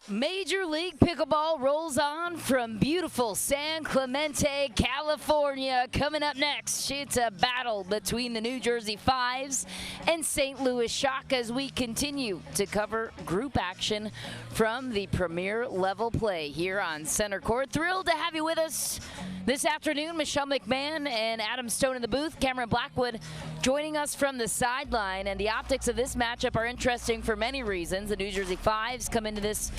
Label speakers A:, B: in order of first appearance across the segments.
A: Major League Pickleball rolls on from beautiful San Clemente, California. Coming up next, it's a battle between the New Jersey 5's and St. Louis Shock as we continue to cover group action from the premier level play here on Center Court. Thrilled to have you with us this afternoon. Michelle McMahon and Adam Stone in the booth. Cameron Blackwood joining us from the sideline. And the optics of this matchup are interesting for many reasons. The New Jersey 5's come into this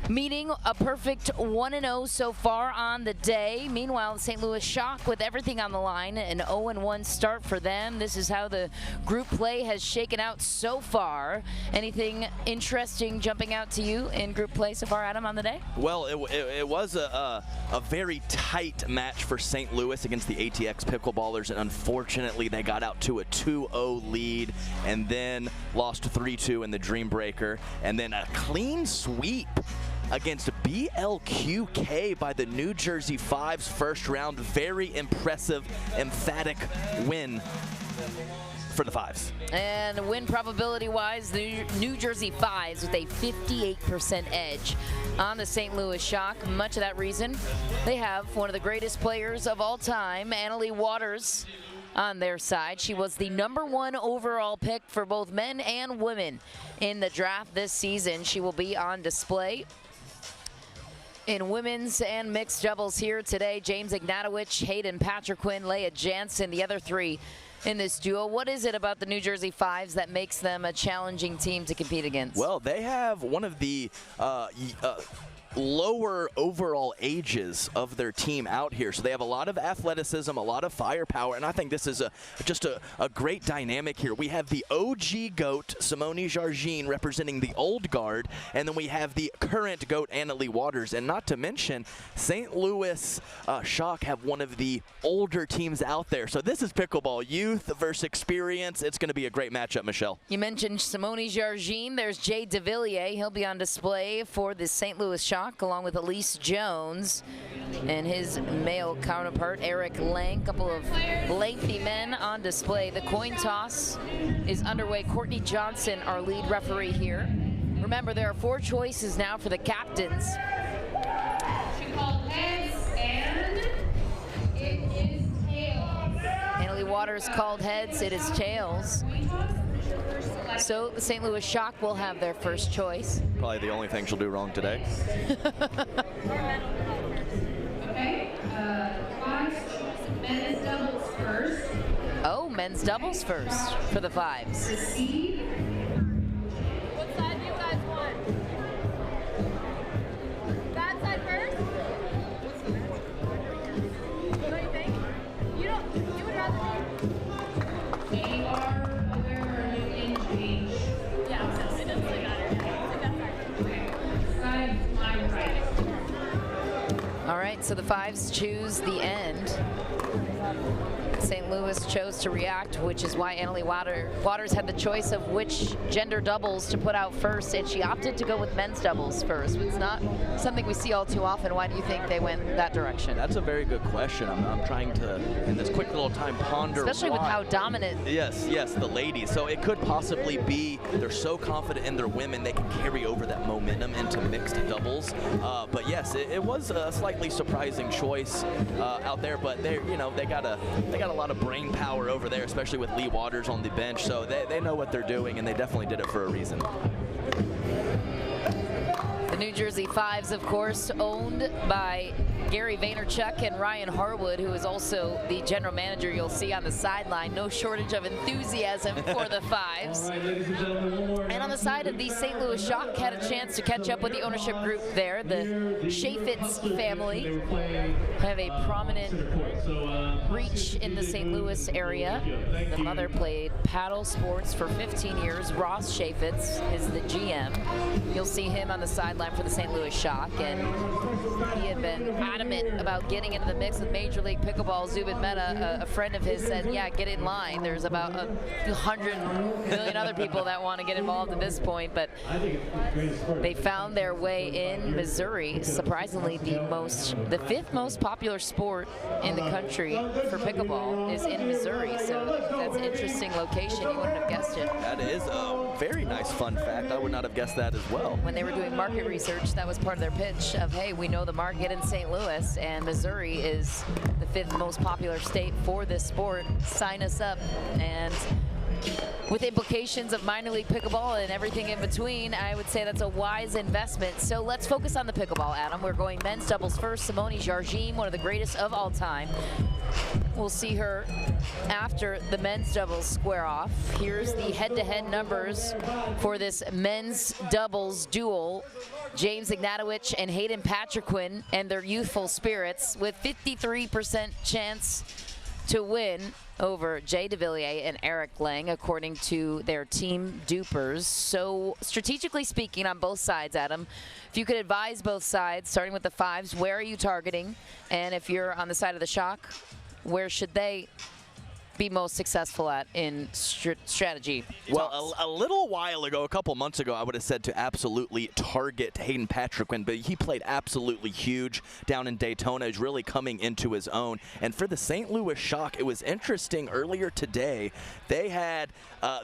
A: meeting a perfect 1-0 so far on the day. Meanwhile, the St. Louis Shock with everything on the line, an 0-1 start for them. This is how the group play has shaken out so far. Anything interesting jumping out to you in group play so far, Adam, on the day?
B: Well, it was a very tight match for St. Louis against the ATX Pickleballers, and unfortunately they got out to a 2-0 lead and then lost 3-2 in the Dream Breaker, and then a clean sweep against BLQK by the New Jersey 5's first round. Very impressive, emphatic win for the 5's.
A: And win probability-wise, the New Jersey 5's with a 58% edge on the St. Louis Shock. Much of that reason, they have one of the greatest players of all time, Annalie Waters, on their side. She was the #1 overall pick for both men and women in the draft this season. She will be on display in women's and mixed doubles here today. James Ignatowicz, Hayden Patriquin, Leah Jansen, the other three in this duo. What is it about the New Jersey 5's that makes them a challenging team to compete against?
B: Well, they have one of the lower overall ages of their team out here, so they have a lot of athleticism, a lot of firepower, and I think this is just a great dynamic here. We have the OG GOAT, Simone Jargin, representing the old guard, and then we have the current GOAT, Annalie Waters. And not to mention, St. Louis Shock have one of the older teams out there, so this is pickleball, youth versus experience. It's going to be a great matchup, Michelle.
A: You mentioned Simone Jargin. There's Jay DeVilliers. He'll be on display for the St. Louis Shock, along with Elise Jones and his male counterpart, Eric Lang. Couple of lengthy men on display. The coin toss is underway. Courtney Johnson, our lead referee here. Remember, there are 4 choices now for the captains.
C: She called heads, and it is tails.
A: Annalie Waters called heads. It is tails. So the St. Louis Shock will have their first choice.
B: Probably the only thing she'll do wrong today.
C: Okay, men's doubles first.
A: Oh, men's doubles first for the 5's.
C: Proceed.
D: What side do you guys want? That side first? What do you think? You would rather
C: They are aware of new change.
D: Yeah, so it doesn't really matter. Take that side.
C: Okay, side to my right.
A: All right, so the 5's choose the end. St. Louis chose to react, which is why Annalie Waters had the choice of which gender doubles to put out first, and she opted to go with men's doubles first. It's not something we see all too often. Why do you think they went that direction?
B: That's a very good question. I'm trying to, in this quick little time, ponder
A: Especially with how dominant.
B: Yes, the ladies. So it could possibly be they're so confident in their women they can carry over that momentum into mixed doubles. But yes, it was a slightly surprising choice out there. But they got a lot of brain power over there, especially with Lee Waters on the bench. So they know what they're doing, and they definitely did it for a reason.
A: The New Jersey 5's, of course, owned by Gary Vaynerchuk and Ryan Harwood, who is also the general manager you'll see on the sideline. No shortage of enthusiasm for the 5's. And on the side of the St. Louis Shock, had a chance to catch up with the ownership group there. The Chaffetz family have a prominent reach in the St. Louis area. The mother played paddle sports for 15 years. Ross Chaffetz is the GM. You'll see him on the sideline for the St. Louis Shock, and he had been adamant about getting into the mix with Major League Pickleball. Zubin Mehta, a friend of his, said, yeah, get in line. There's about 100 million other people that want to get involved at this point, but they found their way in Missouri. Surprisingly, the 5th most popular sport in the country for pickleball is in Missouri, so that's an interesting location. You wouldn't have guessed it.
B: That is a very nice fun fact. I would not have guessed that as well.
A: When they were doing market research. That was part of their pitch of, hey, we know the market in St. Louis, and Missouri is the 5th most popular state for this sport. Sign us up. And with implications of minor league pickleball and everything in between, I would say that's a wise investment. So let's focus on the pickleball, Adam. We're going men's doubles first. Simone Jargin, one of the greatest of all time. We'll see her after the men's doubles square off. Here's the head-to-head numbers for this men's doubles duel. James Ignatowicz and Hayden Patriquin and their youthful spirits with 53% chance to win over Jay DeVilliers and Eric Lang, according to their team dupers. So strategically speaking on both sides, Adam, if you could advise both sides, starting with the 5s, where are you targeting? And if you're on the side of the shock, where should they be most successful at in strategy?
B: Well, a little while ago, a couple months ago, I would have said to absolutely target Hayden Patriquin, but he played absolutely huge down in Daytona. He's really coming into his own. And for the St. Louis Shock, it was interesting earlier today. They had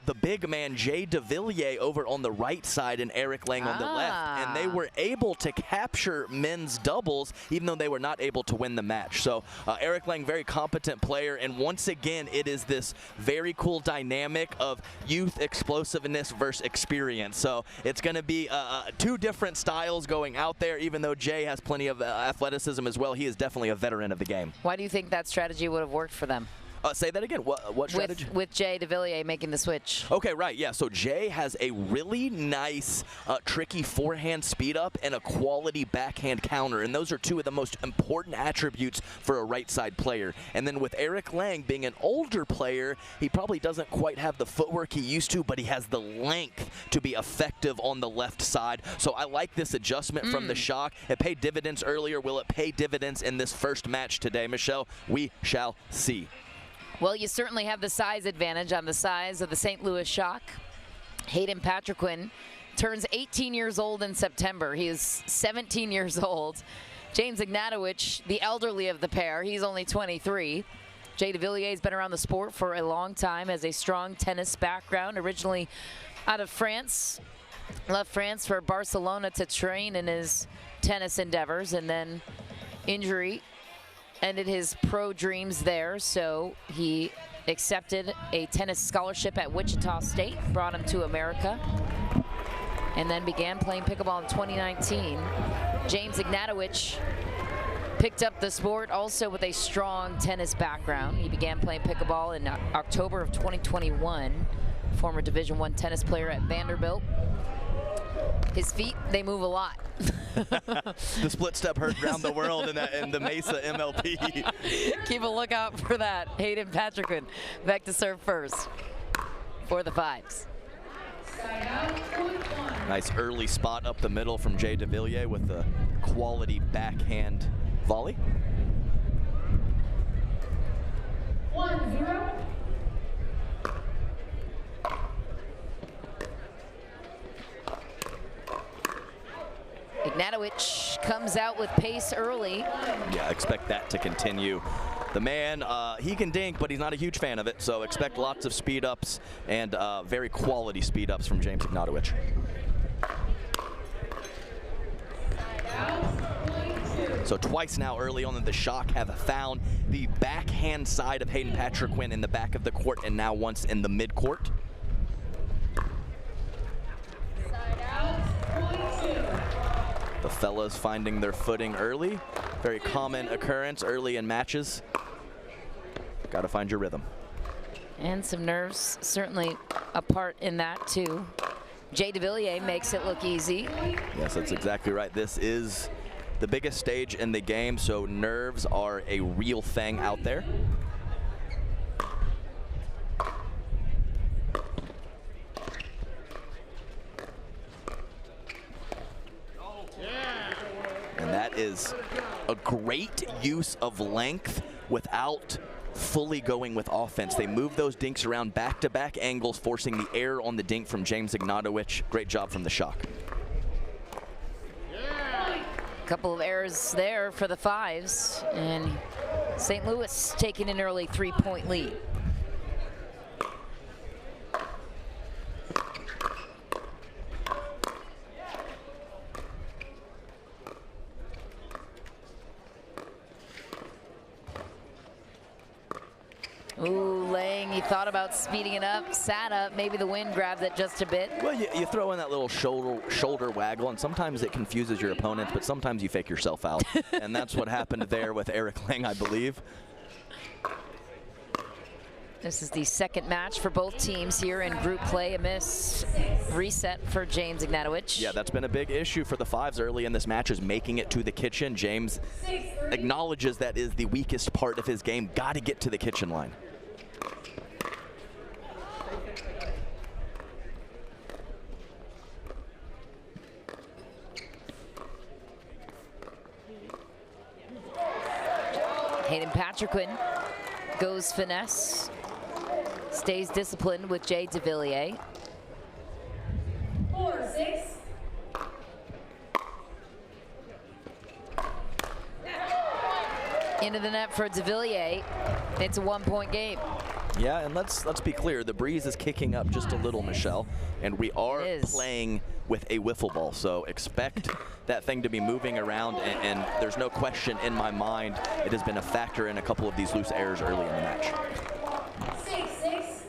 B: the big man, Jay DeVilliers, over on the right side and Eric Lang on the left. And they were able to capture men's doubles, even though they were not able to win the match. So Eric Lang, very competent player. And once again, it is this very cool dynamic of youth explosiveness versus experience. So it's going to be two different styles going out there. Even though Jay has plenty of athleticism as well, he is definitely a veteran of the game.
A: Why do you think that strategy would have worked for them?
B: Say that again. What strategy?
A: With Jay DeVilliers making the switch.
B: Okay, right. Yeah. So Jay has a really nice, tricky forehand speed up and a quality backhand counter, and those are two of the most important attributes for a right side player. And then with Eric Lang being an older player, he probably doesn't quite have the footwork he used to, but he has the length to be effective on the left side. So I like this adjustment from the Shock. It paid dividends earlier. Will it pay dividends in this first match today, Michelle? We shall see.
A: Well, you certainly have the size advantage on the size of the St. Louis Shock. Hayden Patriquin turns 18 years old in September. He is 17 years old. James Ignatowicz, the elderly of the pair, he's only 23. Jay DeVilliers has been around the sport for a long time, has a strong tennis background, originally out of France. Left France for Barcelona to train in his tennis endeavors, and then injury ended his pro dreams there, so he accepted a tennis scholarship at Wichita State, brought him to America, and then began playing pickleball in 2019. James Ignatowicz picked up the sport also with a strong tennis background. He began playing pickleball in October of 2021, former Division I tennis player at Vanderbilt. His feet, they move a lot.
B: The split step heard around the world in the Mesa MLP.
A: Keep a lookout for that. Hayden Patriquin back to serve first for the 5s.
B: Nice early spot up the middle from Jay DeVilliers with the quality backhand volley.
C: 1-0.
A: Ignatowicz comes out with pace early.
B: Yeah, expect that to continue. The man, he can dink, but he's not a huge fan of it, so expect lots of speed ups and very quality speed ups from James Ignatowicz. So twice now early on that the Shock have found the backhand side of Hayden Patriquin in the back of the court, and now once in the mid-court. The fellas finding their footing early. Very common occurrence early in matches. Got to find your rhythm.
A: And some nerves, certainly a part in that too. Jay DeVilliers makes it look easy.
B: Yes, that's exactly right. This is the biggest stage in the game, so nerves are a real thing out there. And that is a great use of length without fully going with offense. They move those dinks around back-to-back angles, forcing the error on the dink from James Ignatowicz. Great job from the Shock.
A: A couple of errors there for the 5s, and St. Louis taking an early 3-point lead. thought about speeding it up, sat up, maybe the wind grabs it just a bit.
B: Well, you throw in that little shoulder waggle, and sometimes it confuses your opponents, but sometimes you fake yourself out. And that's what happened there with Eric Lang, I believe.
A: This is the second match for both teams here in group play. A miss reset for James Ignatowicz.
B: Yeah, that's been a big issue for the 5s early in this match, is making it to the kitchen. James acknowledges that is the weakest part of his game. Got to get to the kitchen line.
A: Hayden Patriquin goes finesse. Stays disciplined with Jay DeVilliers.
C: 4-6.
A: Into the net for DeVilliers. It's a 1-point game.
B: Yeah, and let's be clear, the breeze is kicking up just a little, Michelle, and we are playing with a wiffle ball, so expect that thing to be moving around, and there's no question in my mind it has been a factor in a couple of these loose errors early in the match.
C: 6-6.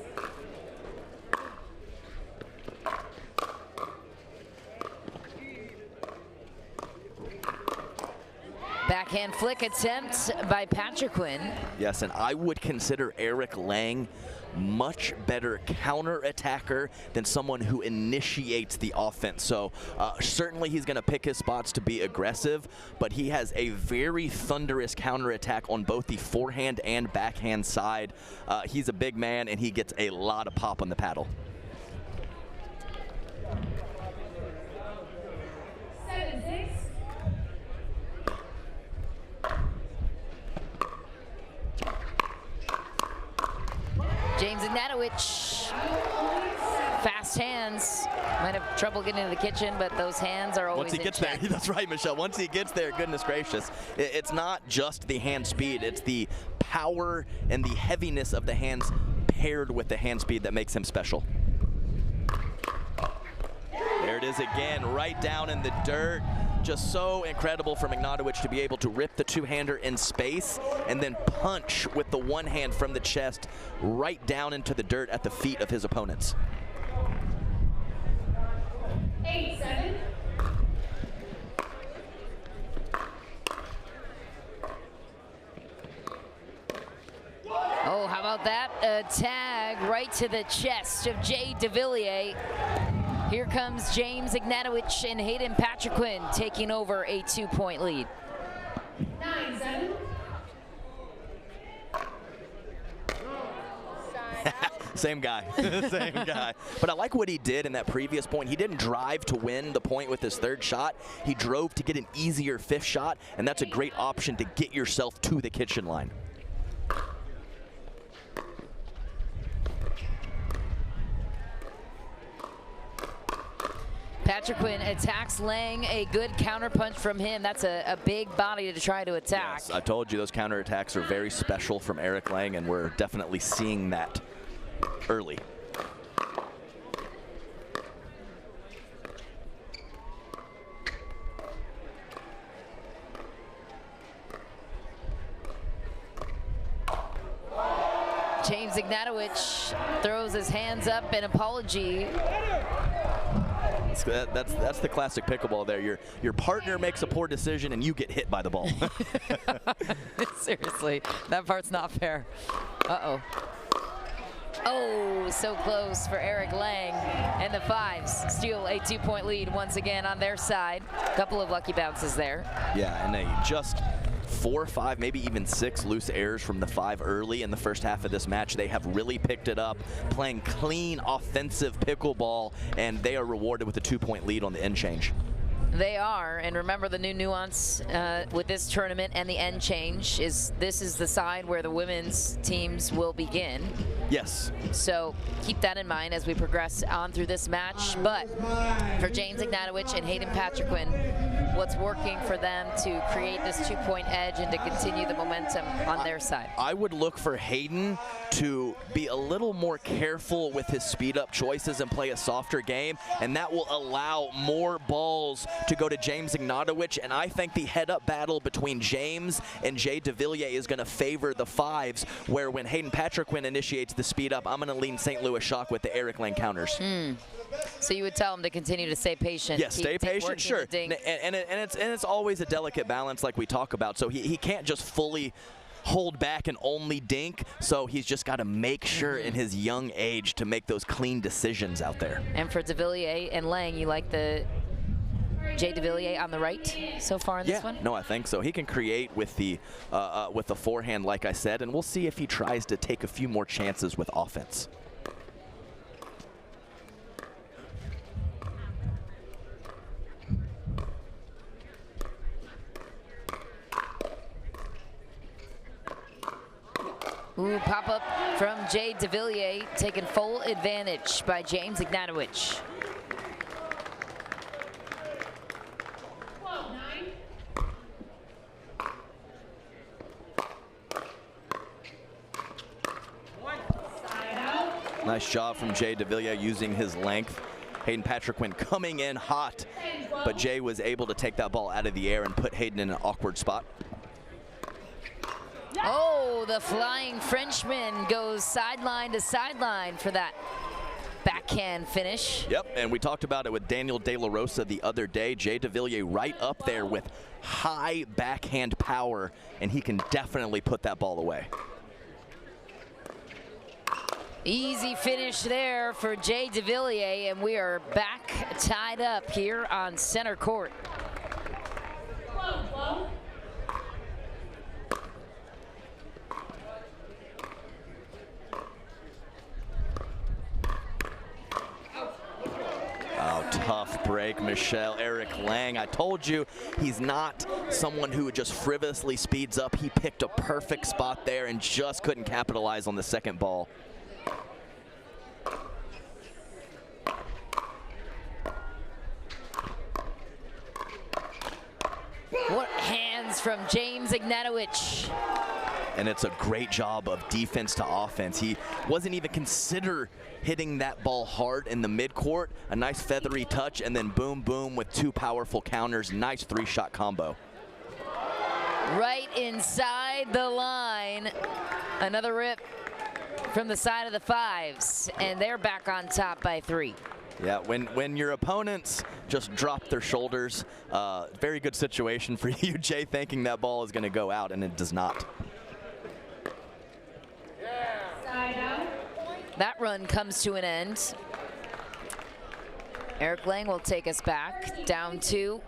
A: Backhand flick attempt by Patriquin.
B: Yes, and I would consider Eric Lang much better counter-attacker than someone who initiates the offense. So certainly he's going to pick his spots to be aggressive, but he has a very thunderous counter-attack on both the forehand and backhand side. He's a big man, and he gets a lot of pop on the paddle.
C: 7-6.
A: James Ignatowicz, fast hands. Might have trouble getting into the kitchen, but those hands are always
B: Once he gets there, that's right, Michelle. Once he gets there, goodness gracious. It's not just the hand speed, it's the power and the heaviness of the hands paired with the hand speed that makes him special. There it is again, right down in the dirt. Just so incredible from Ignatowicz to be able to rip the two-hander in space and then punch with the one hand from the chest right down into the dirt at the feet of his opponents.
C: 8-7.
A: Oh, how about that? A tag right to the chest of Jay DeVilliers. Here comes James Ignatowicz and Hayden Patriquin taking over a 2-point lead.
C: 9-7.
B: Same guy, same guy. But I like what he did in that previous point. He didn't drive to win the point with his third shot. He drove to get an easier fifth shot, and that's a great option to get yourself to the kitchen line.
A: Patriquin attacks Lang, a good counterpunch from him. That's a big body to try to attack.
B: Yes, I told you those counterattacks are very special from Eric Lang, and we're definitely seeing that early.
A: James Ignatowicz throws his hands up in apology.
B: That's the classic pickleball there. Your partner makes a poor decision and you get hit by the ball.
A: Seriously, that part's not fair. Uh-oh. Oh, so close for Eric Lang. And the 5s steal a 2-point lead once again on their side. A couple of lucky bounces there.
B: Yeah, and they just 4, 5, maybe even 6 loose errors from the 5 early in the first half of this match. They have really picked it up, playing clean, offensive pickleball, and they are rewarded with a 2-point lead on the end change.
A: They are, and remember the new nuance with this tournament and the end change is this is the side where the women's teams will begin.
B: Yes.
A: So keep that in mind as we progress on through this match. But for James Ignatowicz and Hayden Patriquin, what's working for them to create this 2-point edge and to continue the momentum on their side?
B: I would look for Hayden to be a little more careful with his speed-up choices and play a softer game, and that will allow more balls to go to James Ignatowicz, and I think the head-up battle between James and Jay DeVilliers is going to favor the 5s, where when Hayden Patriquin initiates the speed-up, I'm going to lean St. Louis Shock with the Eric Lang counters.
A: So you would tell him to continue to stay patient.
B: Yeah, stay patient, sure. And it's always a delicate balance like we talk about, so he can't just fully hold back and only dink, so he's just got to make sure in his young age to make those clean decisions out there.
A: And for DeVilliers and Lang, you like the Jay DeVilliers on the right so far in this one?
B: No, I think so. He can create with the forehand, like I said, and we'll see if he tries to take a few more chances with offense.
A: Ooh, pop-up from Jay DeVilliers, taken full advantage by James Ignatowicz.
B: Nice job from Jay DeVilliers using his length. Hayden Patriquin coming in hot, but Jay was able to take that ball out of the air and put Hayden in an awkward spot.
A: Oh, the flying Frenchman goes sideline to sideline for that backhand finish.
B: Yep, and we talked about it with Daniel De La Rosa the other day. Jay DeVilliers right up there with high backhand power, and he can definitely put that ball away.
A: Easy finish there for Jay DeVilliers, and we are back tied up here on center court.
B: Tough break, Michelle. Eric Lang, I told you, he's not someone who just frivolously speeds up. He picked a perfect spot there and just couldn't capitalize on the second ball.
A: What hands from James Ignatowicz.
B: And it's a great job of defense to offense. He wasn't even consider hitting that ball hard in the midcourt. A nice feathery touch, and then boom, boom with two powerful counters. Nice three-shot combo.
A: Right inside the line. Another rip from the side of the 5s, and they're back on top by 3.
B: Yeah, when your opponents just drop their shoulders, very good situation for you, Jay, thinking that ball is going to go out, and it does not.
A: That run comes to an end. Eric Lang will take us back down 2.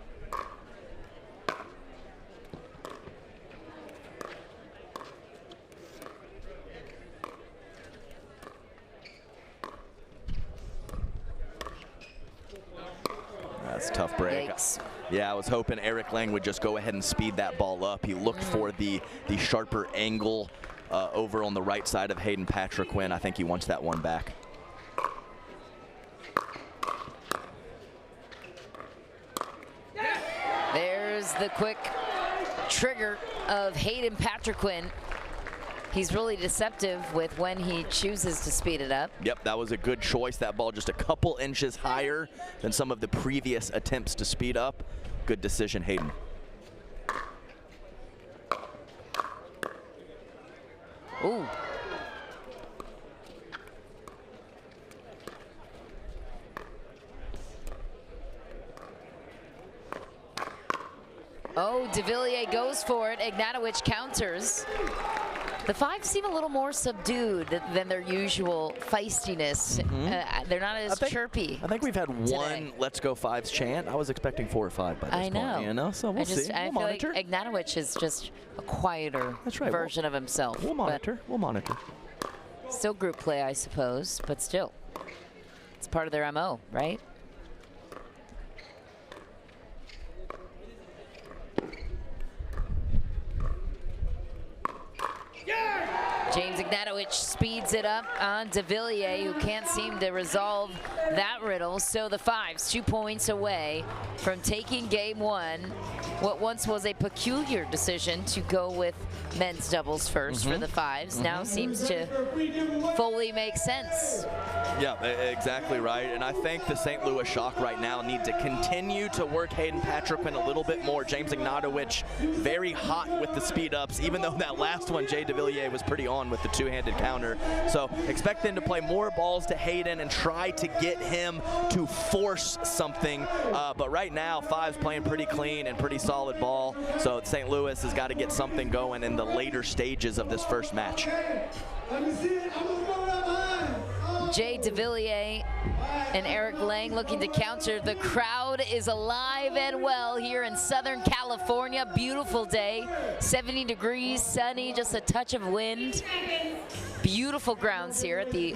B: That's a tough break.
A: Yikes.
B: Yeah, I was hoping Eric Lang would just go ahead and speed that ball up. He looked for the sharper angle over on the right side of Hayden Patriquin. I think he wants that one back.
A: There's the quick trigger of Hayden Patriquin. He's really deceptive with when he chooses to speed it up.
B: Yep, that was a good choice. That ball just a couple inches higher than some of the previous attempts to speed up. Good decision, Hayden.
A: Ooh. Oh, DeVilliers goes for it. Ignatowicz counters. The 5s seem a little more subdued than their usual feistiness. They're not as chirpy.
B: I think we've had one "Let's Go 5's" chant. I was expecting 4 or 5 by this point. You know, so we'll see.
A: I
B: We'll
A: feel
B: monitor.
A: like Ignatowicz is just a quieter version of himself.
B: We'll monitor. We'll monitor.
A: Still group play, I suppose, but still, it's part of their MO, right? James Ignatowicz speeds it up on DeVilliers, who can't seem to resolve that riddle. So the Fives 2 points away from taking game one. What once was a peculiar decision to go with men's doubles first for the Fives now seems to fully make sense.
B: Yeah, exactly right. And I think the St. Louis Shock right now need to continue to work Hayden Patrickman a little bit more. James Ignatowicz very hot with the speed ups, even though that last one, Jay DeVilliers, was pretty on with the two-handed counter. So expect them to play more balls to Hayden and try to get him to force something. But right now, Fives playing pretty clean and pretty solid ball. So St. Louis has got to get something going in the later stages of this first match.
A: Jay DeVilliers and Eric Lang looking to counter. The crowd is alive and well here in Southern California. Beautiful day, 70 degrees, sunny, just a touch of wind. Beautiful grounds here at the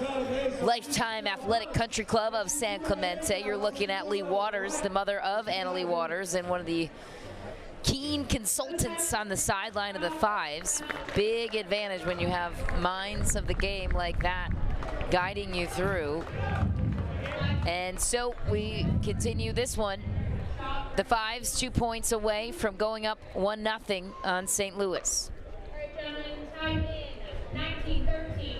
A: Lifetime Athletic Country Club of San Clemente. You're looking at Lee Waters, the mother of Annalie Waters, and one of the keen consultants on the sideline of the Fives. Big advantage when you have minds of the game like that guiding you through. And so we continue this one. The Fives 2 points away from going up 1-0 on St. Louis.
C: All right, gentlemen, time in 1913.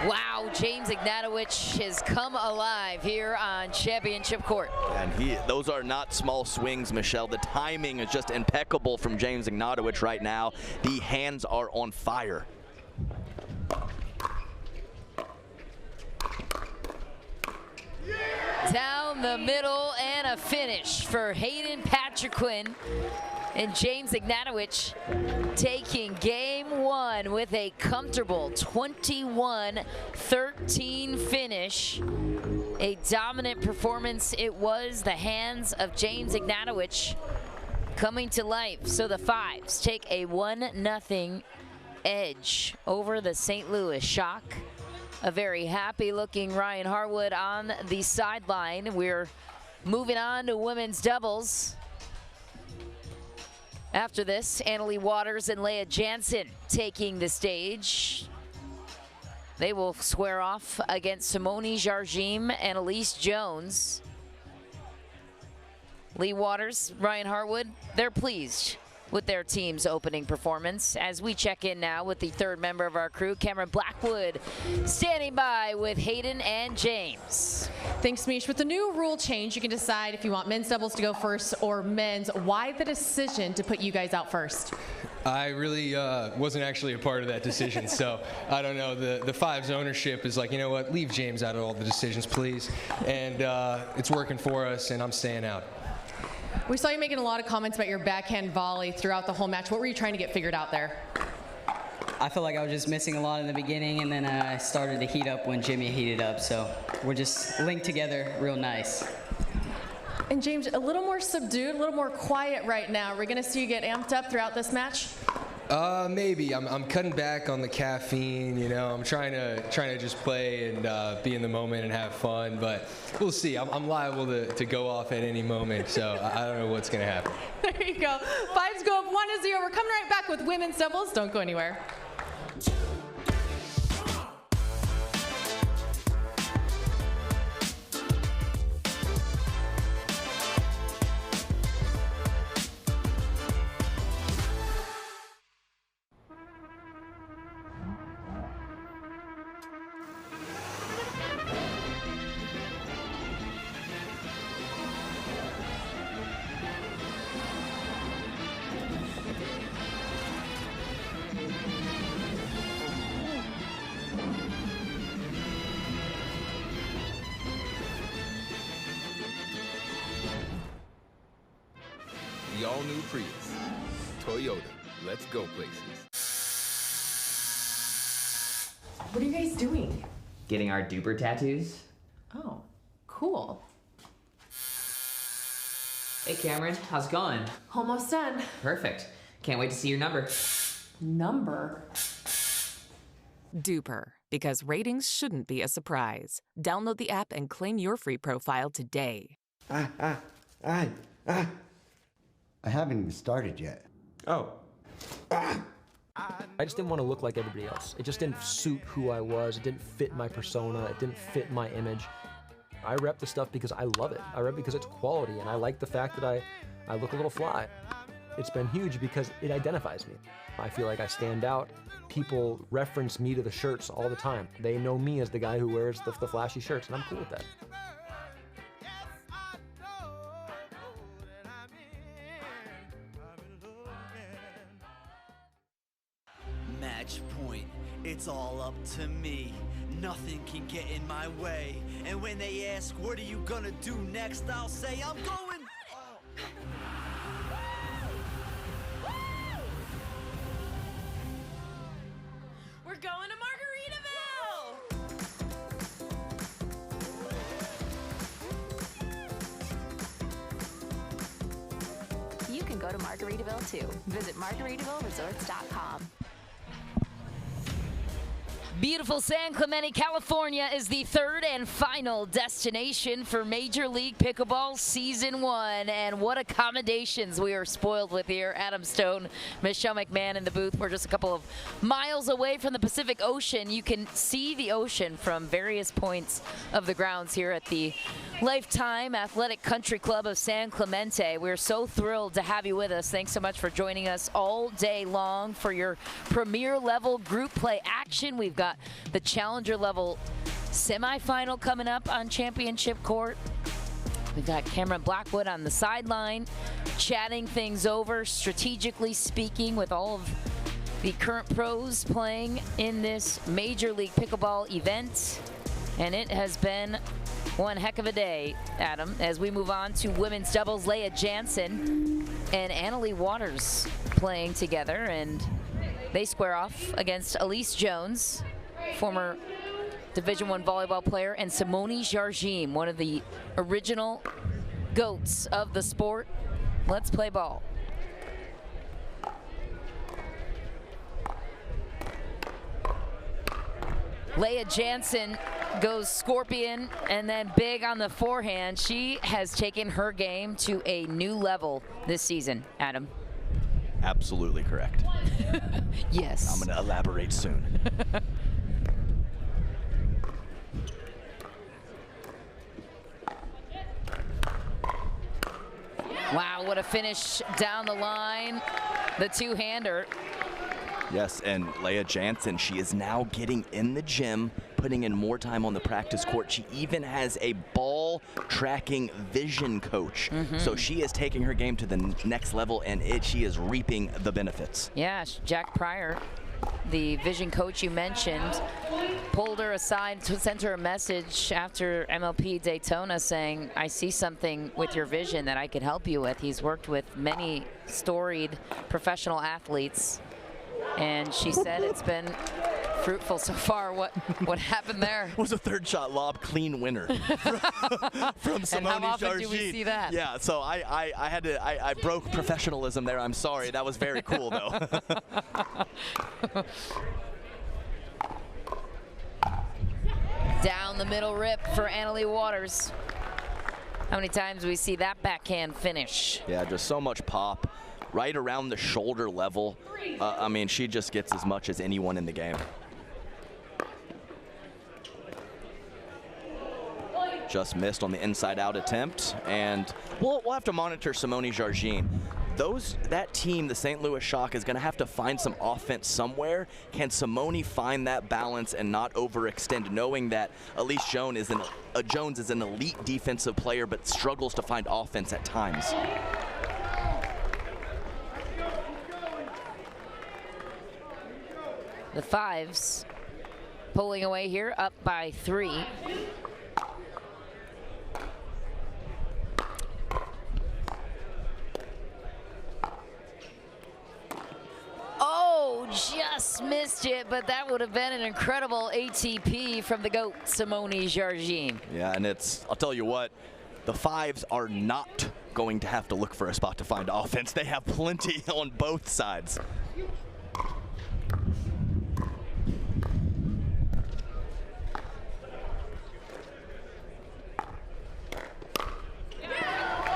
A: Wow, James Ignatowicz has come alive here on Championship Court.
B: And those are not small swings, Michelle. The timing is just impeccable from James Ignatowicz right now. The hands are on fire.
A: Down the middle and a finish for Hayden Patrickman and James Ignatowicz taking game one with a comfortable 21-13 finish. A dominant performance it was. The hands of James Ignatowicz coming to life. So the Fives take a 1-0 edge over the St. Louis Shock. A very happy looking Ryan Harwood on the sideline. We're moving on to women's doubles. After this, Annalie Waters and Leah Jansen taking the stage. They will square off against Simone Jargim and Elise Jones. Lee Waters, Ryan Harwood, they're pleased with their team's opening performance. As we check in now with the third member of our crew, Cameron Blackwood, standing by with Hayden and James.
E: Thanks, Mish. With the new rule change, you can decide if you want men's doubles to go first or men's. Why the decision to put you guys out first?
F: I really wasn't actually a part of that decision, so I don't know. The Fives ownership is like, you know what, leave James out of all the decisions, please. And it's working for us, and I'm staying out.
E: We saw you making a lot of comments about your backhand volley throughout the whole match. What were you trying to get figured out there?
G: I feel like I was just missing a lot in the beginning, and then I started to heat up when Jimmy heated up, so we're just linked together real nice.
E: And James, a little more subdued, a little more quiet right now. We're going to see you get amped up throughout this match?
F: Maybe. I'm cutting back on the caffeine, you know. I'm trying to just play and be in the moment and have fun, but we'll see. I'm liable to go off at any moment, so I don't know what's going to happen.
E: There you go. Fives go up 1-0. We're coming right back with women's doubles. Don't go anywhere.
H: The all-new Prius. Toyota. Let's go places.
E: What are you guys doing?
I: Getting our duper tattoos.
E: Oh, cool.
I: Hey Cameron, how's it going?
E: Almost done.
I: Perfect. Can't wait to see your number.
E: Number?
J: Duper, because ratings shouldn't be a surprise. Download the app and claim your free profile today.
K: I haven't even started yet.
L: Oh. I just didn't want to look like everybody else. It just didn't suit who I was. It didn't fit my persona. It didn't fit my image. I rep the stuff because I love it. I rep because it's quality, and I like the fact that I look a little fly. It's been huge because it identifies me. I feel like I stand out. People reference me to the shirts all the time. They know me as the guy who wears the flashy shirts, and I'm cool with that.
M: Match point, it's all up to me. Nothing can get in my way. And when they ask, what are you gonna do next? I'll say, I'm going.
D: We're going to Margaritaville!
N: You can go to Margaritaville too. Visit MargaritavilleResorts.com.
A: Beautiful San Clemente, California is the third and final destination for Major League Pickleball Season 1. And what accommodations we are spoiled with here. Adam Stone, Michelle McMahon in the booth. We're just a couple of miles away from the Pacific Ocean. You can see the ocean from various points of the grounds here at the Lifetime Athletic Country Club of San Clemente. We're so thrilled to have you with us. Thanks so much for joining us all day long for your premier level group play action. We've got the challenger level semifinal coming up on championship court. We've got Cameron Blackwood on the sideline, chatting things over, strategically speaking, with all of the current pros playing in this Major League Pickleball event. And it has been one heck of a day, Adam, as we move on to women's doubles. Leah Jansen and Annalie Waters playing together, and they square off against Elise Jones, former Division I volleyball player, and Simone Jargim, one of the original goats of the sport. Let's play ball. Leah Jansen goes scorpion and then big on the forehand. She has taken her game to a new level this season, Adam.
B: Absolutely correct.
A: Yes.
B: I'm going to elaborate soon.
A: Wow, what a finish down the line. The two-hander.
B: Yes, and Leah Jansen, she is now getting in the gym, putting in more time on the practice court. She even has a ball tracking vision coach. So she is taking her game to the next level, and she is reaping the benefits.
A: Yeah, Jack Pryor, the vision coach you mentioned, pulled her aside to send her a message after MLP Daytona saying, I see something with your vision that I could help you with. He's worked with many storied professional athletes, and she said it's been fruitful so far. What happened there?
B: Was a third shot lob clean winner from Simone
A: And how often
B: Jargim.
A: do we see that?
B: Yeah, so I broke professionalism there. I'm sorry. That was very cool though.
A: Down the middle rip for Annalie Waters. How many times do we see that backhand finish?
B: Yeah, just so much pop. Right around the shoulder level. I mean, she just gets as much as anyone in the game. Just missed on the inside-out attempt, and we'll have to monitor Simone Jargim. That team, the St. Louis Shock, is going to have to find some offense somewhere. Can Simone find that balance and not overextend, knowing that Elise Jones is an elite defensive player but struggles to find offense at times?
A: The 5's pulling away here, up by 3. Oh, just missed it, but that would have been an incredible ATP from the GOAT, Simone Jargim.
B: Yeah, and I'll tell you what, the 5's are not going to have to look for a spot to find offense. They have plenty on both sides.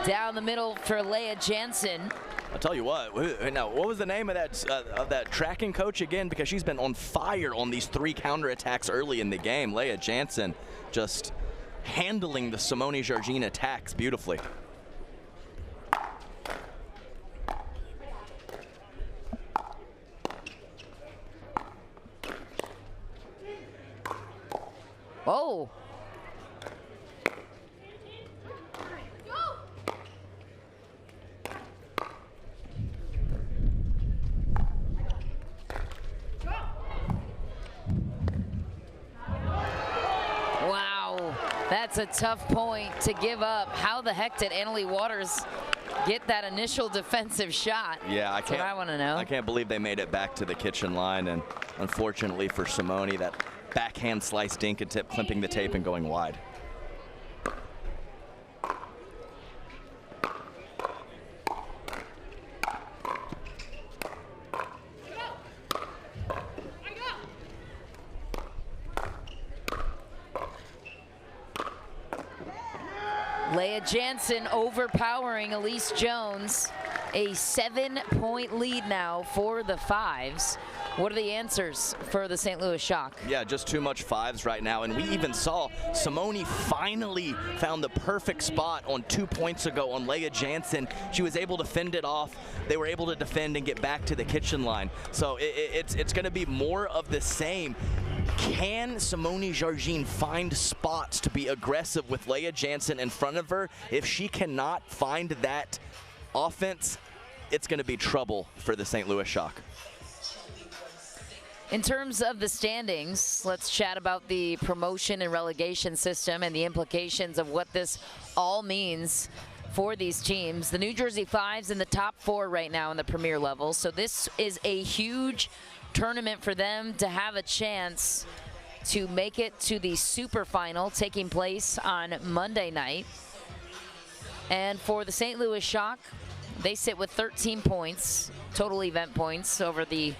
A: Down the middle for Leah Jansen.
B: I'll tell you what. Now, what was the name of that tracking coach again? Because she's been on fire on these 3 counterattacks early in the game. Leah Jansen just handling the Simone Jargin attacks beautifully.
A: Oh. Wow, that's a tough point to give up. How the heck did Annalie Waters get that initial defensive shot?
B: Yeah,
A: That's what I want to know.
B: I can't believe they made it back to the kitchen line, and unfortunately for Simone, that backhand slice dink and tip, clipping the tape and going wide.
A: Leah Jansen overpowering Elise Jones. A 7-point lead now for the 5s. What are the answers for the St. Louis Shock?
B: Yeah, just too much 5s right now. And we even saw Simone finally found the perfect spot on 2 points ago on Leah Jansen. She was able to fend it off. They were able to defend and get back to the kitchen line. So it's going to be more of the same. Can Simone Jargin find spots to be aggressive with Leah Jansen in front of her? If she cannot find that offense, it's going to be trouble for the St. Louis Shock.
A: In terms of the standings, let's chat about the promotion and relegation system and the implications of what this all means for these teams. The New Jersey 5s in the top 4 right now in the Premier level, so this is a huge tournament for them to have a chance to make it to the super final taking place on Monday night. And for the St. Louis Shock, they sit with 13 points, total event points over the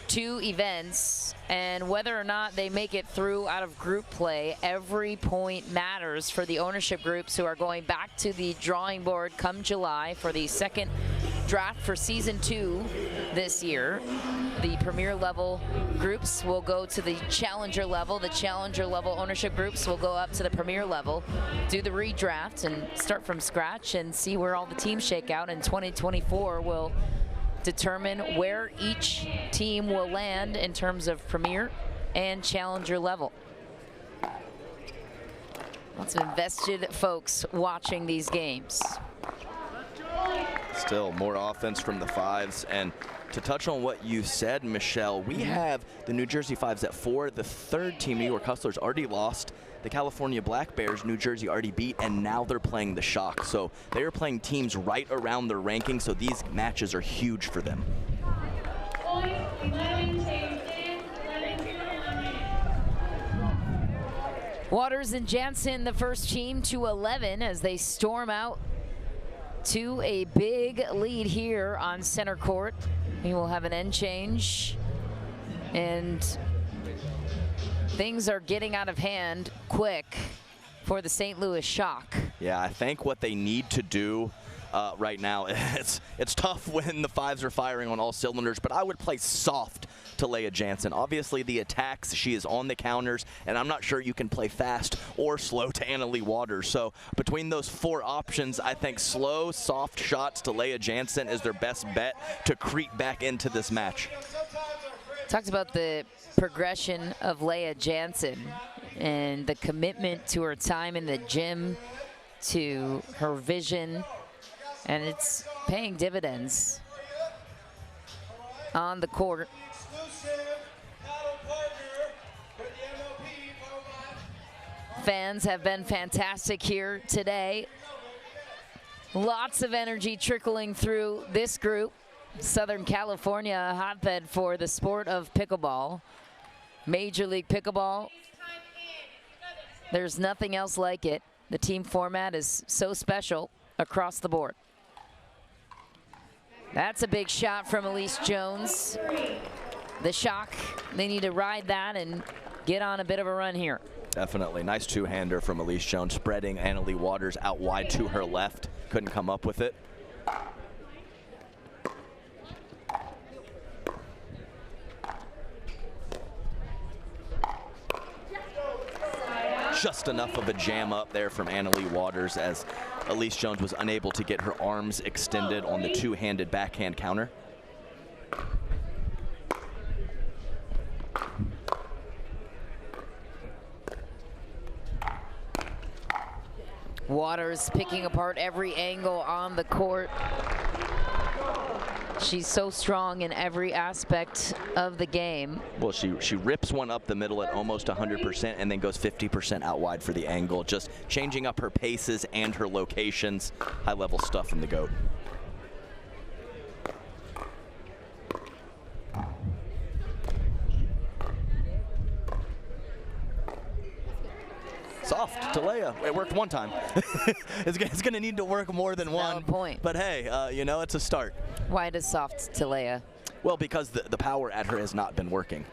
A: 2 events, and whether or not they make it through out of group play, every point matters for the ownership groups who are going back to the drawing board come July for the second draft for season 2 this year. The Premier level groups will go to the Challenger level. The Challenger level ownership groups will go up to the Premier level, do the redraft and start from scratch and see where all the teams shake out. In 2024 will determine where each team will land in terms of Premier and Challenger level. Lots of invested folks watching these games.
B: Still more offense from the 5s. And to touch on what you said, Michelle, we have the New Jersey 5s at 4. The third team, New York Hustlers, already lost. The California Black Bears, New Jersey already beat, and now they're playing the Shock. So they are playing teams right around their ranking, so these matches are huge for them.
A: Waters and Jansen, the first team to 11 as they storm out to a big lead here on center court. We will have an end change, and things are getting out of hand quick for the St. Louis Shock.
B: Yeah, I think what they need to do right now, it's tough when the 5s are firing on all cylinders, but I would play soft to Leah Jansen. Obviously the attacks, she is on the counters, and I'm not sure you can play fast or slow to Annalie Waters. So between those 4 options, I think slow, soft shots to Leah Jansen is their best bet to creep back into this match.
A: Talked about the progression of Leah Jansen and the commitment to her time in the gym, to her vision, and it's paying dividends on the court. Fans have been fantastic here today. Lots of energy trickling through this group. Southern California, a hotbed for the sport of pickleball. Major League Pickleball. There's nothing else like it. The team format is so special across the board. That's a big shot from Elise Jones. The Shock, they need to ride that and get on a bit of a run here.
B: Definitely. Nice two-hander from Elise Jones, spreading Annalie Waters out wide to her left. Couldn't come up with it. just enough of a jam up there from Annalie Waters as Elise Jones was unable to get her arms extended on the two-handed backhand counter.
A: Waters picking apart every angle on the court. She's so strong in every aspect of the game.
B: Well, she rips one up the middle at almost 100% and then goes 50% out wide for the angle, just changing up her paces and her locations. High-level stuff from the GOAT. Soft to Leia. It worked one time. It's going to need to work more than one.
A: Point.
B: But hey, you know, it's a start.
A: Why does soft to Leia?
B: Well, because the power at her has not been working.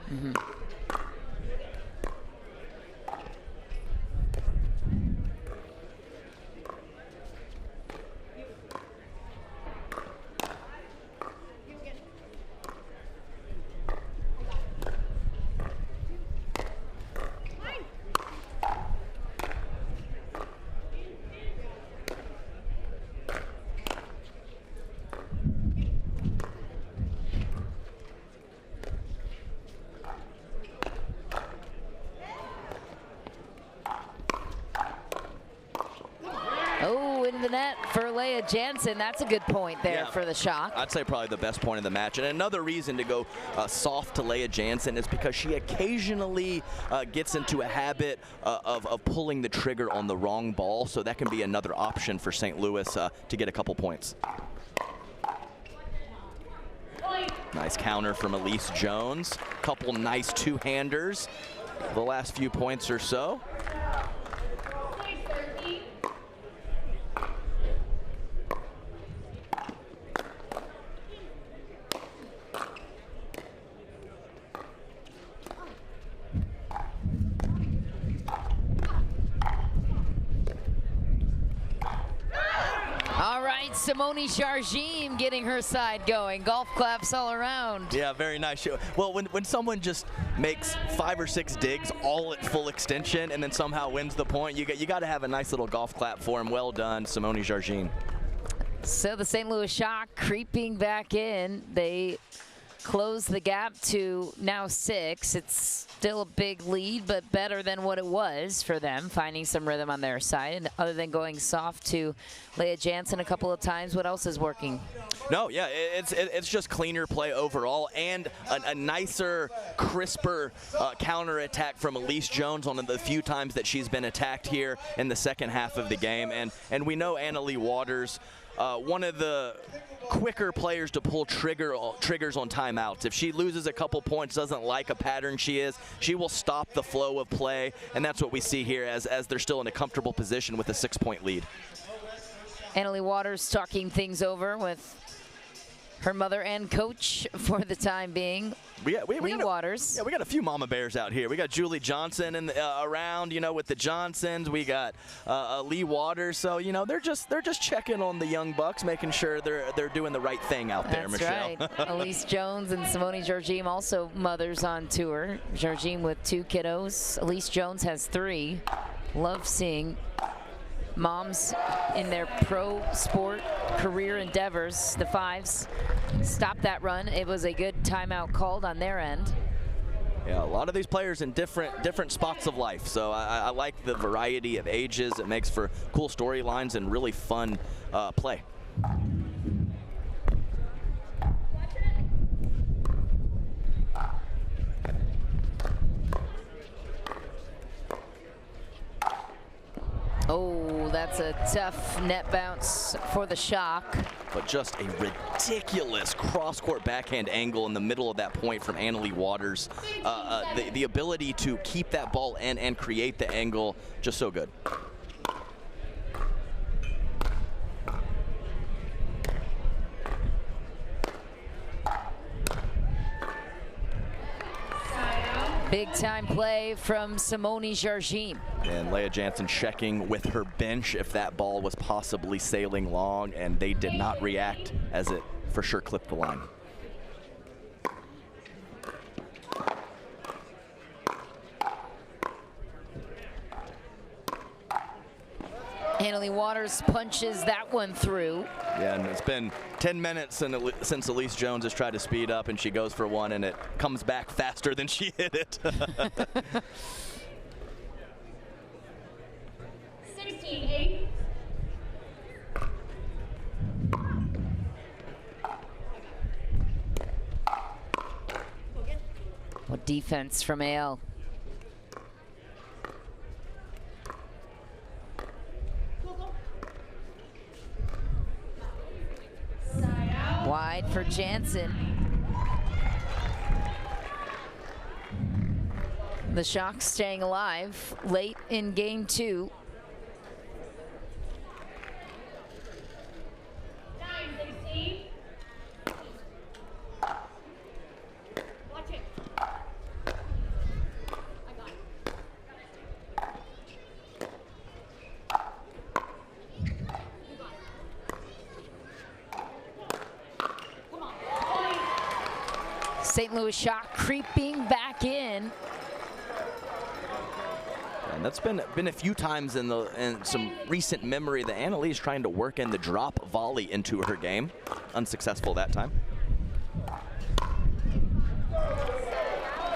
A: The net for Leia Jansen. That's a good point there for the shock.
B: I'd say probably the best point of the match. And another reason to go soft to Leia Jansen is because she occasionally gets into a habit of pulling the trigger on the wrong ball. So that can be another option for St. Louis to get a couple points. Nice counter from Elise Jones. Couple nice two-handers the last few points or so.
A: Simone Jargim getting her side going. Golf claps all around.
B: Yeah, very nice. Well, when someone just makes 5 or 6 digs all at full extension and then somehow wins the point, you got to have a nice little golf clap for him. Well done, Simone Jargim.
A: So the St. Louis Shock creeping back in. They close the gap to now 6. It's still a big lead, but better than what it was for them, finding some rhythm on their side. And other than going soft to Leia Jansen a couple of times, what else is working?
B: No, yeah, it's just cleaner play overall and a nicer, crisper counterattack from Elise Jones on the few times that she's been attacked here in the second half of the game. And we know Annalie Waters, one of the quicker players to pull triggers on timeouts. If she loses a couple points, doesn't like a pattern she will stop the flow of play, and that's what we see here as they're still in a comfortable position with a 6-point lead.
A: Annalie Waters talking things over with her mother and coach for the time being. Waters.
B: Yeah, we got a few mama bears out here. We got Julie Johnson around, you know, with the Johnsons. We got Lee Waters. So, you know, they're just checking on the young bucks, making sure they're doing the right thing out there, Michelle.
A: That's right. Elise Jones and Simone Jargim also mothers on tour. Jargim with 2 kiddos. Elise Jones has 3. Love seeing moms in their pro sport career endeavors. The 5's stopped that run. It was a good timeout called on their end.
B: Yeah, a lot of these players in different spots of life. So I like the variety of ages. It makes for cool storylines and really fun play.
A: Oh, that's a tough net bounce for the Shock.
B: But just a ridiculous cross-court backhand angle in the middle of that point from Annalie Waters. The ability to keep that ball in and create the angle, just so good.
A: Big time play from Simone Jargim.
B: And Leia Jansen checking with her bench if that ball was possibly sailing long, and they did not react as it for sure clipped the line.
A: Annalie Waters punches that one through.
B: Yeah, and it's been 10 minutes since Elise Jones has tried to speed up, and she goes for one, and it comes back faster than she hit it.
D: 16-8.
A: What defense from Ale. Wide for Jansen. The Sharks staying alive late in game 2.
D: 9-16. Watch it. I got it. You got it. Come on.
A: St. Louis Shock creeping back in.
B: And that's been a few times in some recent memory that Annalise trying to work in the drop volley into her game. Unsuccessful that time.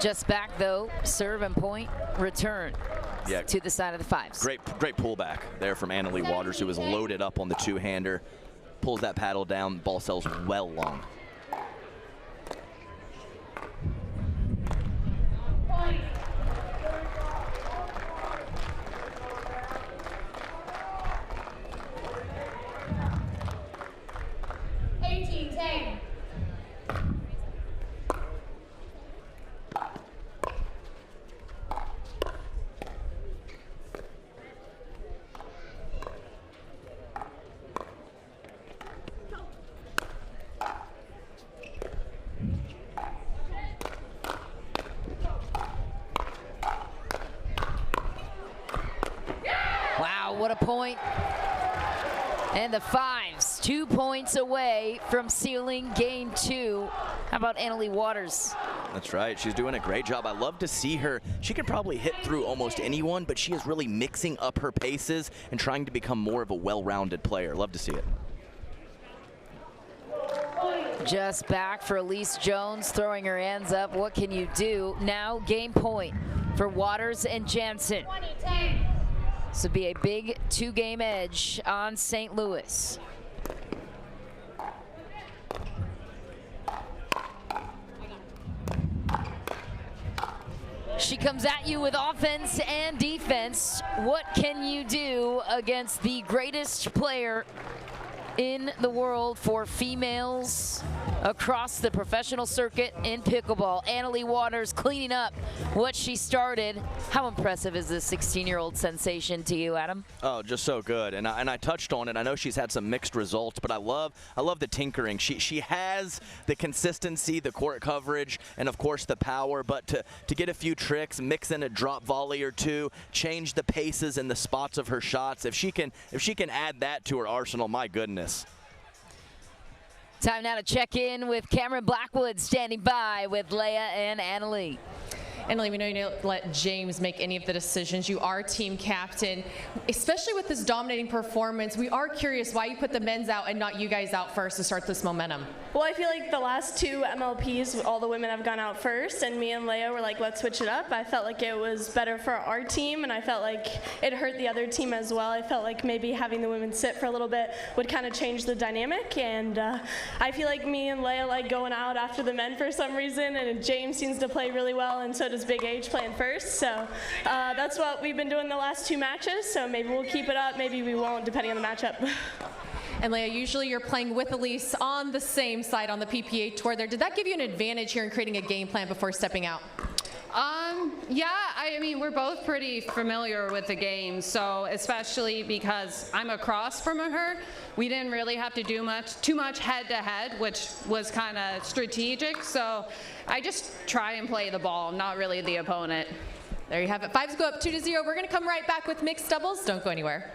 A: Just back though, serve and point return to the side of the 5s.
B: Great pullback there from Annalie Waters, who was loaded up on the two-hander. Pulls that paddle down, ball sails well long.
A: What a point. And the 5s, 2 points away from sealing game 2. How about Annalie Waters?
B: That's right. She's doing a great job. I love to see her. She can probably hit through almost anyone, but she is really mixing up her paces and trying to become more of a well-rounded player. Love to see it.
A: Just back for Elise Jones, throwing her hands up. What can you do? Now game point for Waters and Jansen.
D: 20-10.
A: This would be a big 2-game edge on St. Louis. She comes at you with offense and defense. What can you do against the greatest player in the world for females across the professional circuit in pickleball? Annalie Waters cleaning up what she started. How impressive is this 16-year-old sensation to you, Adam?
B: Oh, just so good. And I touched on it. I know she's had some mixed results, but I love the tinkering. She has the consistency, the court coverage, and of course the power. But to get a few tricks, mix in a drop volley or two, change the paces and the spots of her shots. If she can add that to her arsenal, my goodness.
A: Time now to check in with Cameron Blackwood, standing by with Leah and Annalie.
E: Annalie, we know you don't let James make any of the decisions. You are team captain. Especially with this dominating performance, we are curious why you put the men's out and not you guys out first to start this momentum.
K: Well, I feel like the last 2 MLPs, all the women have gone out first, and me and Leah were like, let's switch it up. I felt like it was better for our team, and I felt like it hurt the other team as well. I felt like maybe having the women sit for a little bit would kind of change the dynamic, and I feel like me and Leah like going out after the men for some reason, and James seems to play really well, and so does Big H playing first. So that's what we've been doing the last 2 matches, so maybe we'll keep it up, maybe we won't, depending on the matchup.
E: And Leah, usually you're playing with Elise on the same side on the PPA tour there. Did that give you an advantage here in creating a game plan before stepping out?
O: Yeah, I mean, we're both pretty familiar with the game, so especially because I'm across from her, we didn't really have to do too much head-to-head, which was kind of strategic, so I just try and play the ball, not really the opponent.
E: There you have it. 5s go up 2-0. We're going to come right back with mixed doubles. Don't go anywhere.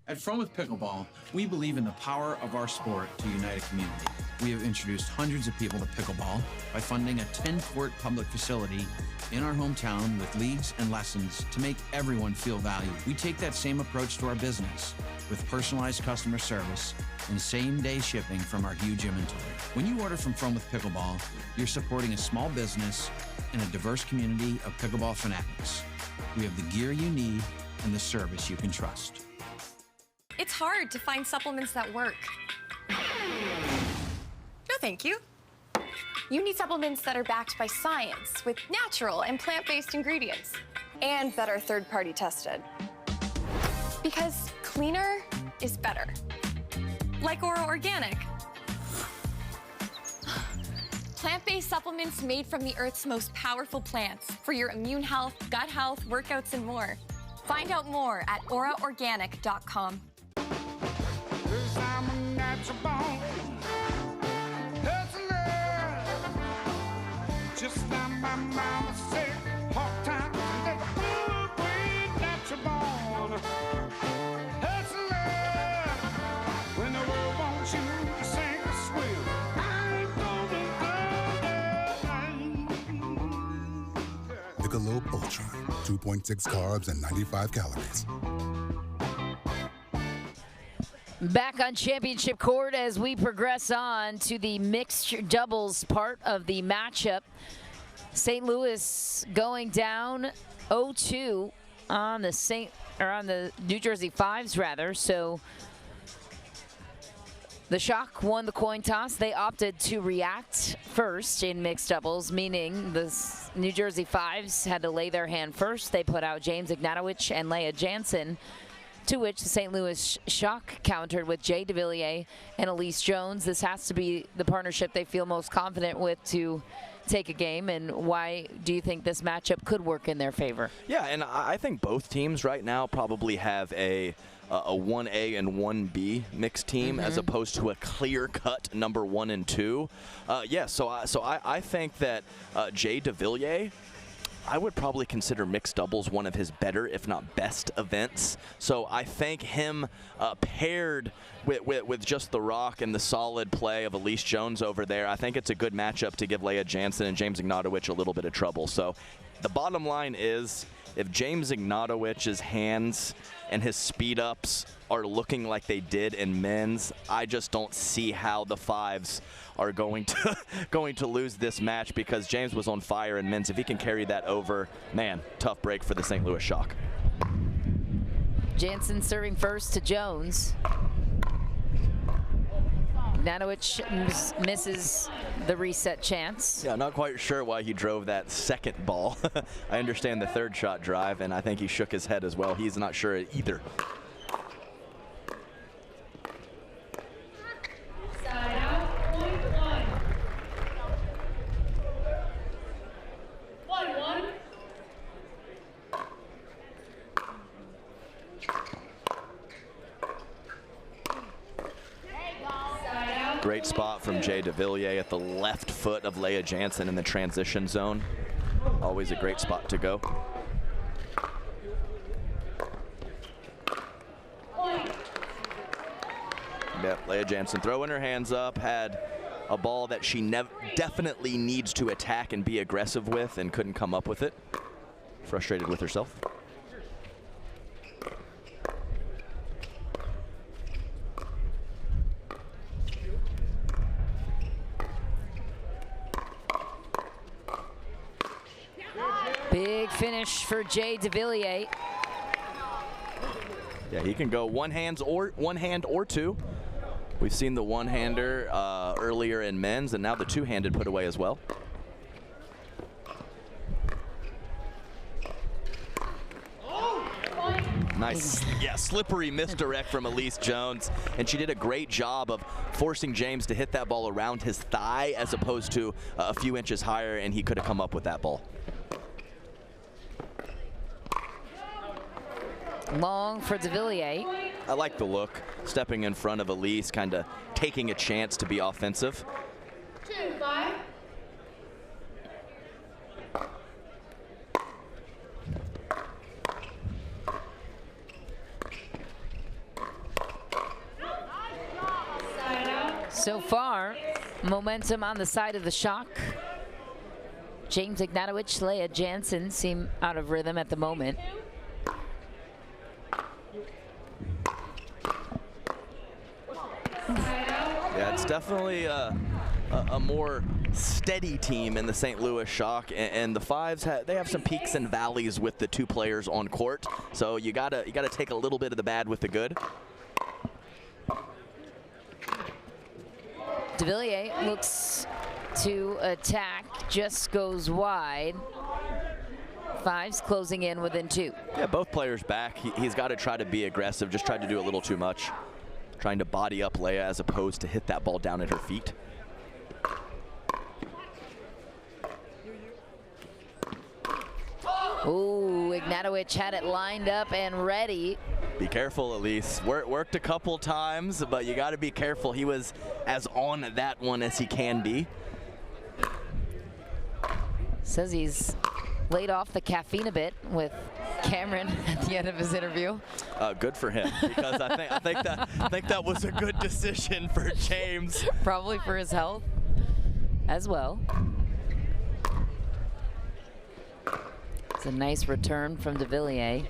P: At From With Pickleball, we believe in the power of our sport to unite a community. We have introduced hundreds of people to pickleball by funding a 10-court public facility in our hometown with leagues and lessons to make everyone feel valued. We take that same approach to our business with personalized customer service and same-day shipping from our huge inventory. When you order from With Pickleball, you're supporting a small business and a diverse community of pickleball fanatics. We have the gear you need and the service you can trust.
Q: It's hard to find supplements that work. No, thank you. You need supplements that are backed by science with natural and plant-based ingredients. And that are third-party tested. Because cleaner is better. Like Oro Organic. Plant-based supplements made from the Earth's most powerful plants for your immune health, gut health, workouts, and more. Find out more at oraorganic.com.
R: Just like my mama said, hard times and that good way that you're born. Hustler, when the world wants you to sing a swing, I ain't gonna go.
S: Michelob Ultra, 2.6 carbs and 95 calories.
A: Back on championship court as we progress on to the mixed doubles part of the matchup. St. Louis going down 0-2 on the New Jersey 5's rather. So the Shock won the coin toss. They opted to react first in mixed doubles, meaning the New Jersey 5's had to lay their hand first. They put out James Ignatowicz and Leah Jansen, to which the St. Louis Shock countered with Jay DeVilliers and Elise Jones. This has to be the partnership they feel most confident with to take a game. And why do you think this matchup could work in their favor?
B: Yeah, and I think both teams right now probably have a 1A and 1B mixed team as opposed to a clear-cut number 1 and 2. So I think that Jay DeVilliers, I would probably consider mixed doubles one of his better, if not best, events. So I think him paired with just the rock and the solid play of Elise Jones over there, I think it's a good matchup to give Leah Jansen and James Ignatowicz a little bit of trouble. So the bottom line is, if James Ignatowicz's hands and his speed ups are looking like they did in men's, I just don't see how the 5's are going to lose this match, because James was on fire in men's. If he can carry that over, man, tough break for the St. Louis Shock.
A: Jansen serving first to Jones. Ignatowicz misses the reset chance.
B: Yeah, not quite sure why he drove that second ball. I understand the third shot drive, and I think he shook his head as well. He's not sure either.
C: Side out, point one. 1-1.
B: Great spot from Jay DeVilliers at the left foot of Leah Jansen in the transition zone. Always a great spot to go. Yep, Leah Jansen throwing her hands up, had a ball that she definitely needs to attack and be aggressive with, and couldn't come up with it. Frustrated with herself.
A: Big finish for Jay DeVilliers.
B: Yeah, he can go one hand or two. We've seen the one-hander earlier in men's, and now the two-handed put away as well. Nice, yeah, slippery misdirect from Elise Jones, and she did a great job of forcing James to hit that ball around his thigh as opposed to a few inches higher, and he could have come up with that ball.
A: Long for DeVilliers.
B: I like the look, stepping in front of Elise, kind of taking a chance to be offensive.
C: 2-5.
A: So far, momentum on the side of the Shock. James Ignatowicz, Leah Jansen seem out of rhythm at the moment.
B: Yeah, it's definitely a more steady team in the St. Louis Shock, and the Fives they have some peaks and valleys with the two players on court. So you gotta take a little bit of the bad with the good.
A: DeVilliers looks to attack, just goes wide. Fives closing in within 2.
B: Yeah, both players back. He's got to try to be aggressive. Just tried to do a little too much. Trying to body up Leia as opposed to hit that ball down at her feet.
A: Ooh, Ignatowicz had it lined up and ready.
B: Be careful, Elise. Worked a couple times, but you got to be careful. He was as on that one as he can be.
A: Says he's laid off the caffeine a bit with Cameron at the end of his interview.
B: Good for him, because I think that was a good decision for James.
A: Probably for his health as well. It's a nice return from DeVilliers.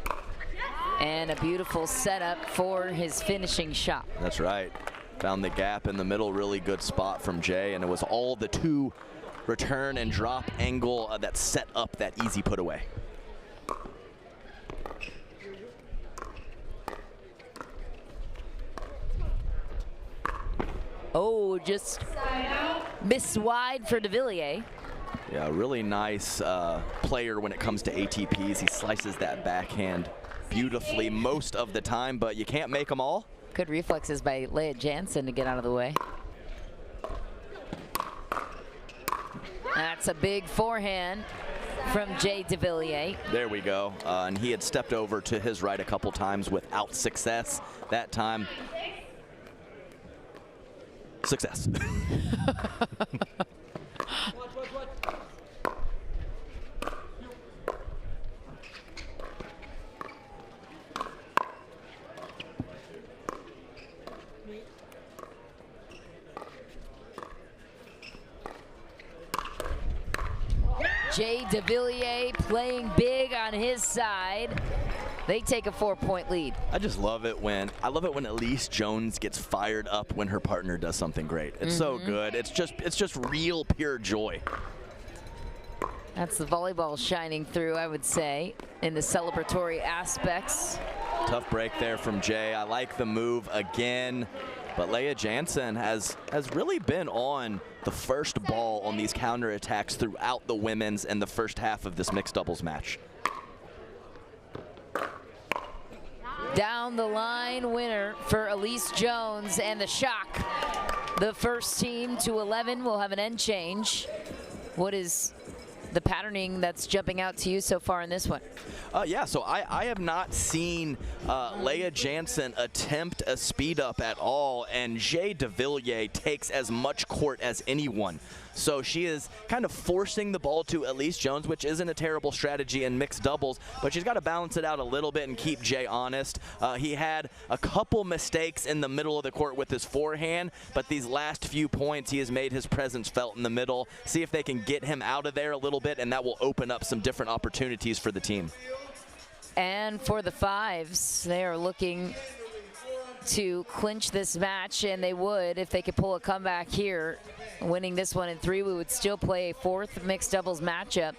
A: And a beautiful setup for his finishing shot.
B: That's right. Found the gap in the middle, really good spot from Jay, and it was all the 2 return and drop angle that set up that easy put away.
A: Oh, just miss wide for DeVilliers.
B: Yeah, really nice player when it comes to ATPs. He slices that backhand beautifully most of the time, but you can't make them all.
A: Good reflexes by Leah Jansen to get out of the way. That's a big forehand from Jay DeVilliers.
B: There we go. And he had stepped over to his right a couple times without success. That time, success.
A: Jay DeVilliers playing big on his side. They take a 4-point lead.
B: I just love it when Elise Jones gets fired up when her partner does something great. It's so good. It's just real pure joy.
A: That's the volleyball shining through, I would say, in the celebratory aspects.
B: Tough break there from Jay. I like the move again. But Leah Jansen has really been on the first ball on these counterattacks throughout the women's and the first half of this mixed doubles match.
A: Down the line winner for Elise Jones and the Shock. The first team to 11 will have an end change. What is the patterning that's jumping out to you so far in this one?
B: Yeah, so I have not seen Leah Jansen attempt a speed up at all, and Jay DeVilliers takes as much court as anyone. So she is kind of forcing the ball to Elise Jones, which isn't a terrible strategy in mixed doubles, but she's got to balance it out a little bit and keep Jay honest. He had a couple mistakes in the middle of the court with his forehand, but these last few points, he has made his presence felt in the middle. See if they can get him out of there a little bit, and that will open up some different opportunities for the team.
A: And for the Fives, they are looking to clinch this match, and they would if they could pull a comeback here. Winning this one in 3, we would still play a 4th mixed doubles matchup.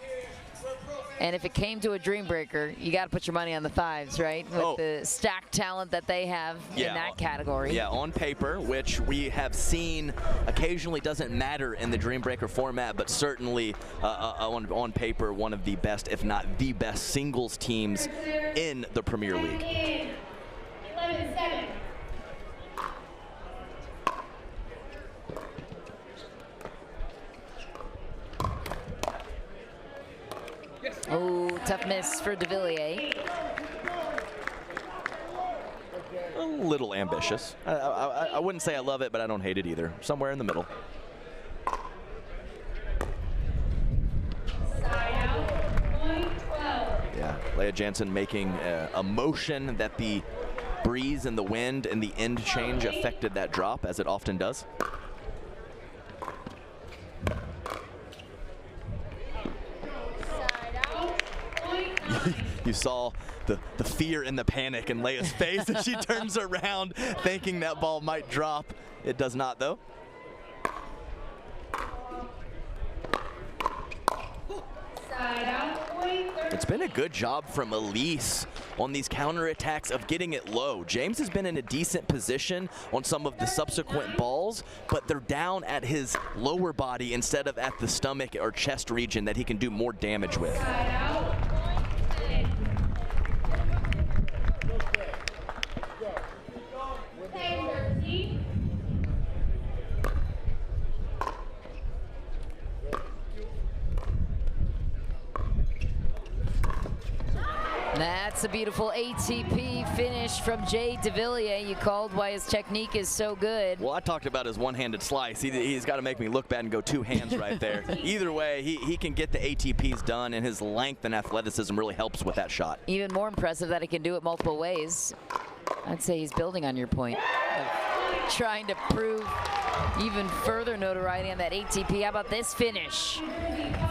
A: And if it came to a dream breaker, you got to put your money on the Fives, right? With the stacked talent that they have in that category.
B: Yeah, on paper, which we have seen occasionally doesn't matter in the dream breaker format, but certainly on paper, one of the best, if not the best, singles teams in the Premier League.
C: 11-7.
A: Oh, tough miss for DeVilliers.
B: A little ambitious. I wouldn't say I love it, but I don't hate it either. Somewhere in the middle. Yeah, Leah Jansen making a motion that the breeze and the wind and the end change affected that drop, as it often does. you saw the fear and the panic in Leia's face as she turns around thinking that ball might drop. It does not, though. It's been a good job from Elise on these counterattacks of getting it low. James has been in a decent position on some of the subsequent balls, but they're down at his lower body instead of at the stomach or chest region that he can do more damage with.
A: That's a beautiful ATP finish from Jay DeVilliers. You called why his technique is so good.
B: Well, I talked about his one-handed slice. He's got to make me look bad and go two hands right there. Either way, he can get the ATPs done, and his length and athleticism really helps with that shot.
A: Even more impressive that he can do it multiple ways. I'd say he's building on your point of trying to prove even further notoriety on that ATP. How about this finish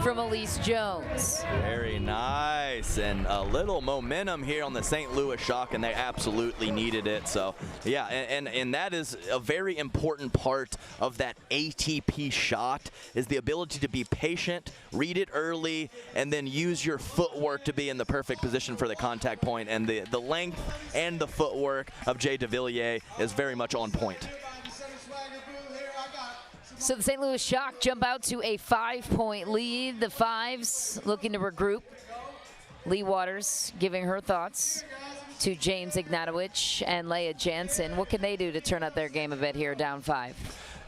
A: from Elise Jones?
B: Very nice, and a little momentum here on the St. Louis Shock, and they absolutely needed it. So yeah, and that is a very important part of that ATP shot, is the ability to be patient, read it early, and then use your footwork to be in the perfect position for the contact point. And the length and the footwork of Jay DeVilliers is very much on point.
A: So the St. Louis Shock jump out to a 5-point lead. The 5s looking to regroup. Lee Waters giving her thoughts to James Ignatowicz and Leia Jansen. What can they do to turn up their game a bit here, down 5?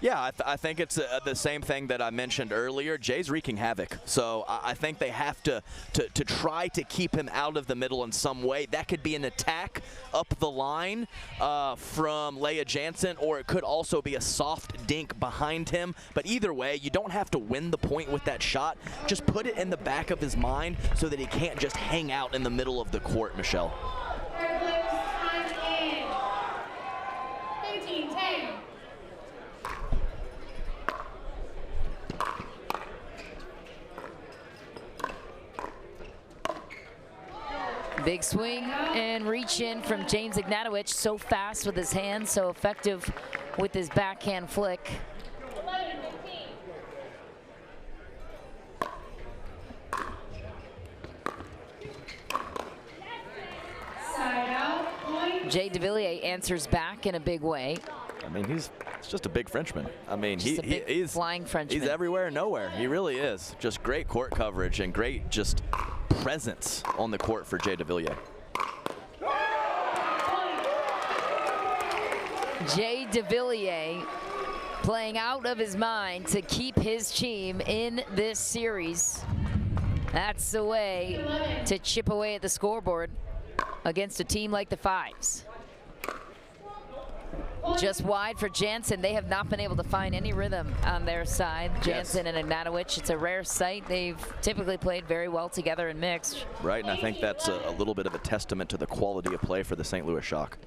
B: Yeah, I think it's the same thing that I mentioned earlier. Jay's wreaking havoc, so I think they have to try to keep him out of the middle in some way. That could be an attack up the line from Leia Jansen, or it could also be a soft dink behind him. But either way, you don't have to win the point with that shot. Just put it in the back of his mind so that he can't just hang out in the middle of the court, Michelle.
D: 15-10.
A: Big swing and reach in from James Ignatowicz. So fast with his hands, so effective with his backhand flick.
D: 11-15. Side out, point.
A: Jay DeVilliers answers back in a big way.
B: I mean, he's just a big Frenchman. I mean, he's
A: flying Frenchman.
B: He's everywhere and nowhere. He really is. Just great court coverage and great just presence on the court for Jay DeVilliers.
A: Jay DeVilliers playing out of his mind to keep his team in this series. That's the way to chip away at the scoreboard against a team like the 5s. Just wide for Jansen. They have not been able to find any rhythm on their side. Jansen and Ignatowicz, it's a rare sight. They've typically played very well together in mixed.
B: Right, and I think that's a little bit of a testament to the quality of play for the St. Louis Shock.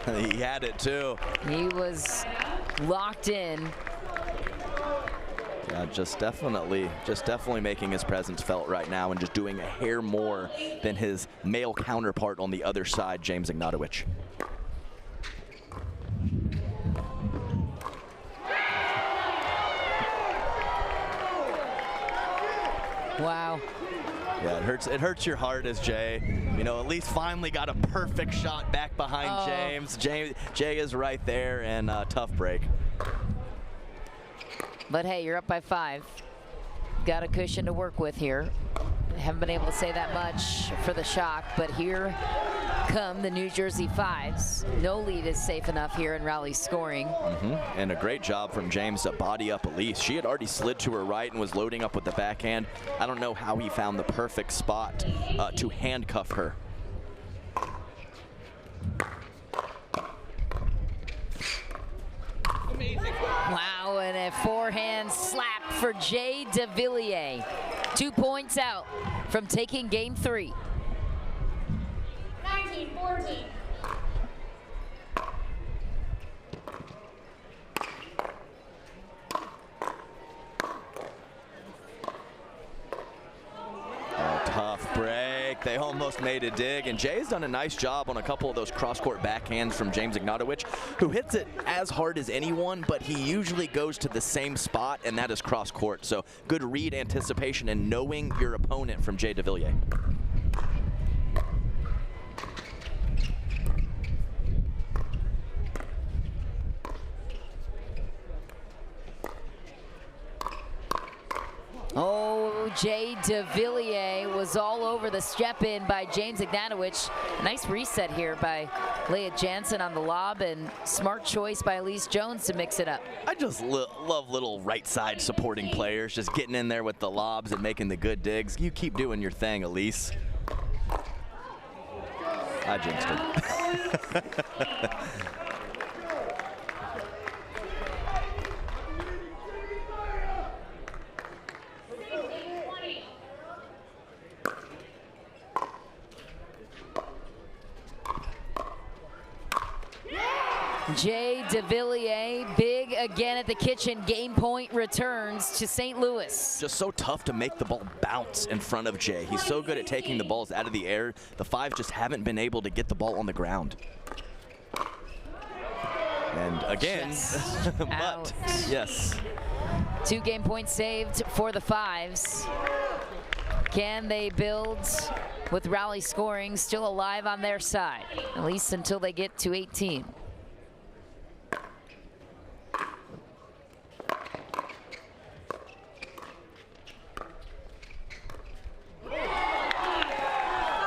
B: He had it too.
A: He was locked in.
B: Yeah, just definitely making his presence felt right now and just doing a hair more than his male counterpart on the other side, James Ignatowicz.
A: Wow.
B: Yeah, it hurts your heart as Jay, you know, at least finally got a perfect shot back behind James. Jay is right there, and tough break.
A: But hey, you're up by 5. Got a cushion to work with here. Haven't been able to say that much for the Shock, but here come the New Jersey 5s. No lead is safe enough here in rally scoring.
B: And a great job from James to body up Elise. She had already slid to her right and was loading up with the backhand. I don't know how he found the perfect spot to handcuff her.
A: Wow, and a forehand slap for Jay DeVilliers. 2 points out from taking game 3.
D: 19-14.
B: Tough break. They almost made a dig, and Jay's done a nice job on a couple of those cross-court backhands from James Ignatowicz, who hits it as hard as anyone, but he usually goes to the same spot, and that is cross-court. So good read, anticipation, and knowing your opponent from Jay DeVilliers.
A: Oh, Jay DeVilliers was all over the step in by James Ignatowicz. Nice reset here by Leah Jansen on the lob, and smart choice by Elise Jones to mix it up.
B: I just love little right side supporting players, just getting in there with the lobs and making the good digs. You keep doing your thing, Elise. I jinxed her.
A: Jay DeVilliers, big again at the kitchen. Game point returns to St. Louis.
B: Just so tough to make the ball bounce in front of Jay. He's so good at taking the balls out of the air. The Fives just haven't been able to get the ball on the ground. And again, but yes.
A: 2 game points saved for the Fives. Can they build with rally scoring still alive on their side, at least until they get to 18?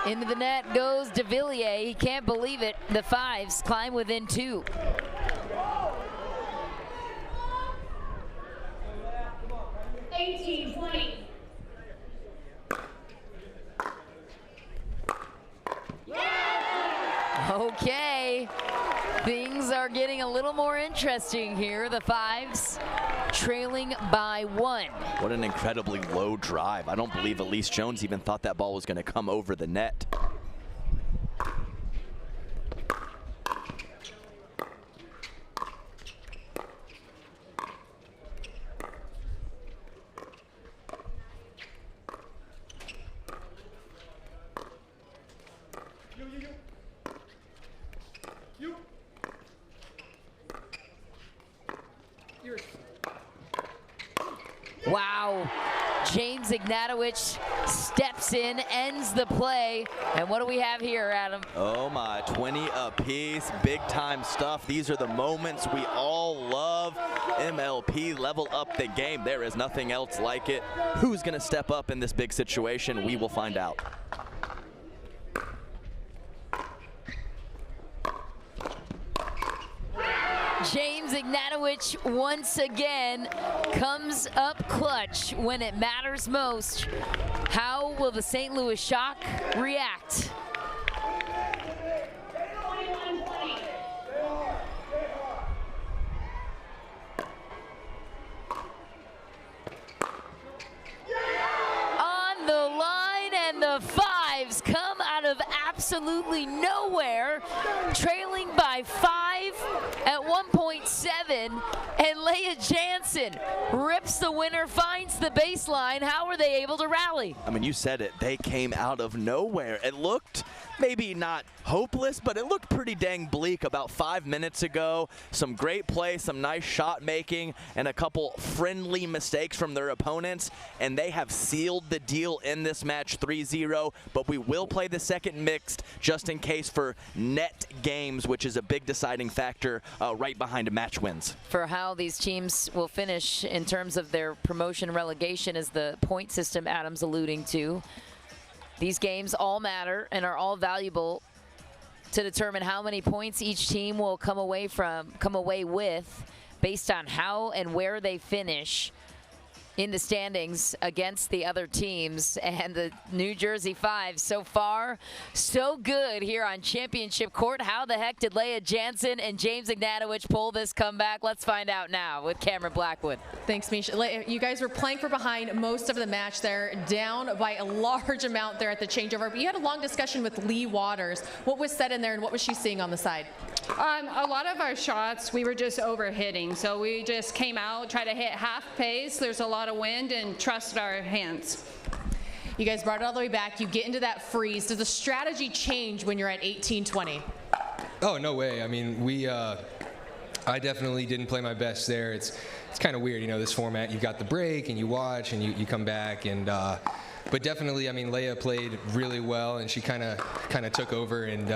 A: Into the net goes DeVilliers. He can't believe it. The Fives climb within 2. Okay, things are getting a little more interesting here. The Fives trailing by 1.
B: What an incredibly low drive. I don't believe Elise Jones even thought that ball was going to come over the net.
A: Wow, James Ignatowicz steps in, ends the play, and what do we have here, Adam?
B: Oh my, 20 apiece, big time stuff. These are the moments we all love. MLP level up the game. There is nothing else like it. Who's gonna step up in this big situation? We will find out.
A: James Ignatowicz once again comes up clutch when it matters most. How will the St. Louis Shock react? On the line, and the Fives come out of absolutely nowhere, trailing by 5 at 1.7, and Leah Jansen rips the winner, finds the baseline. How were they able to rally?
B: I mean, you said it. They came out of nowhere. It looked maybe not hopeless, but it looked pretty dang bleak about 5 minutes ago. Some great play, some nice shot making, and a couple friendly mistakes from their opponents, and they have sealed the deal in this match 3-0, but we will play the second mixed just in case for net games, which is a big deciding factor right behind match wins.
A: For how these teams will finish in terms of their promotion relegation is the point system Adam's alluding to. These games all matter and are all valuable to determine how many points each team will come away with based on how and where they finish in the standings against the other teams. And the New Jersey Fives, so far, so good here on Championship Court. How the heck did Leah Jansen and James Ignatowicz pull this comeback? Let's find out now with Cameron Blackwood.
E: Thanks, Misha. You guys were playing for behind most of the match there, down by a large amount there at the changeover. But you had a long discussion with Lee Waters. What was said in there, and what was she seeing on the side?
O: A lot of our shots, we were just overhitting. So we just came out, tried to hit half pace. There's a lot of wind, and trust our hands.
E: You guys brought it all the way back. You get into that freeze. Does the strategy change when you're at 18-20?
F: Oh, no way. I mean, I definitely didn't play my best there. It's kind of weird, this format. You've got the break and you watch and you come back and but definitely, I mean, Leia played really well and she kind of took over and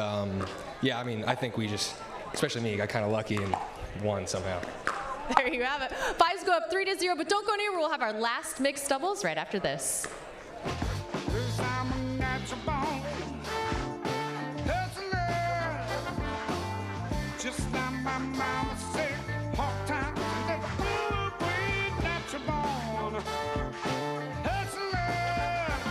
F: yeah, I mean, I think we just, especially me, got kind of lucky and won somehow.
E: There you have it. 5's go up 3-0, but don't go anywhere. We'll have our last mixed doubles right after this.
R: Just like my mama said, hard times and that good way that you're born. That's love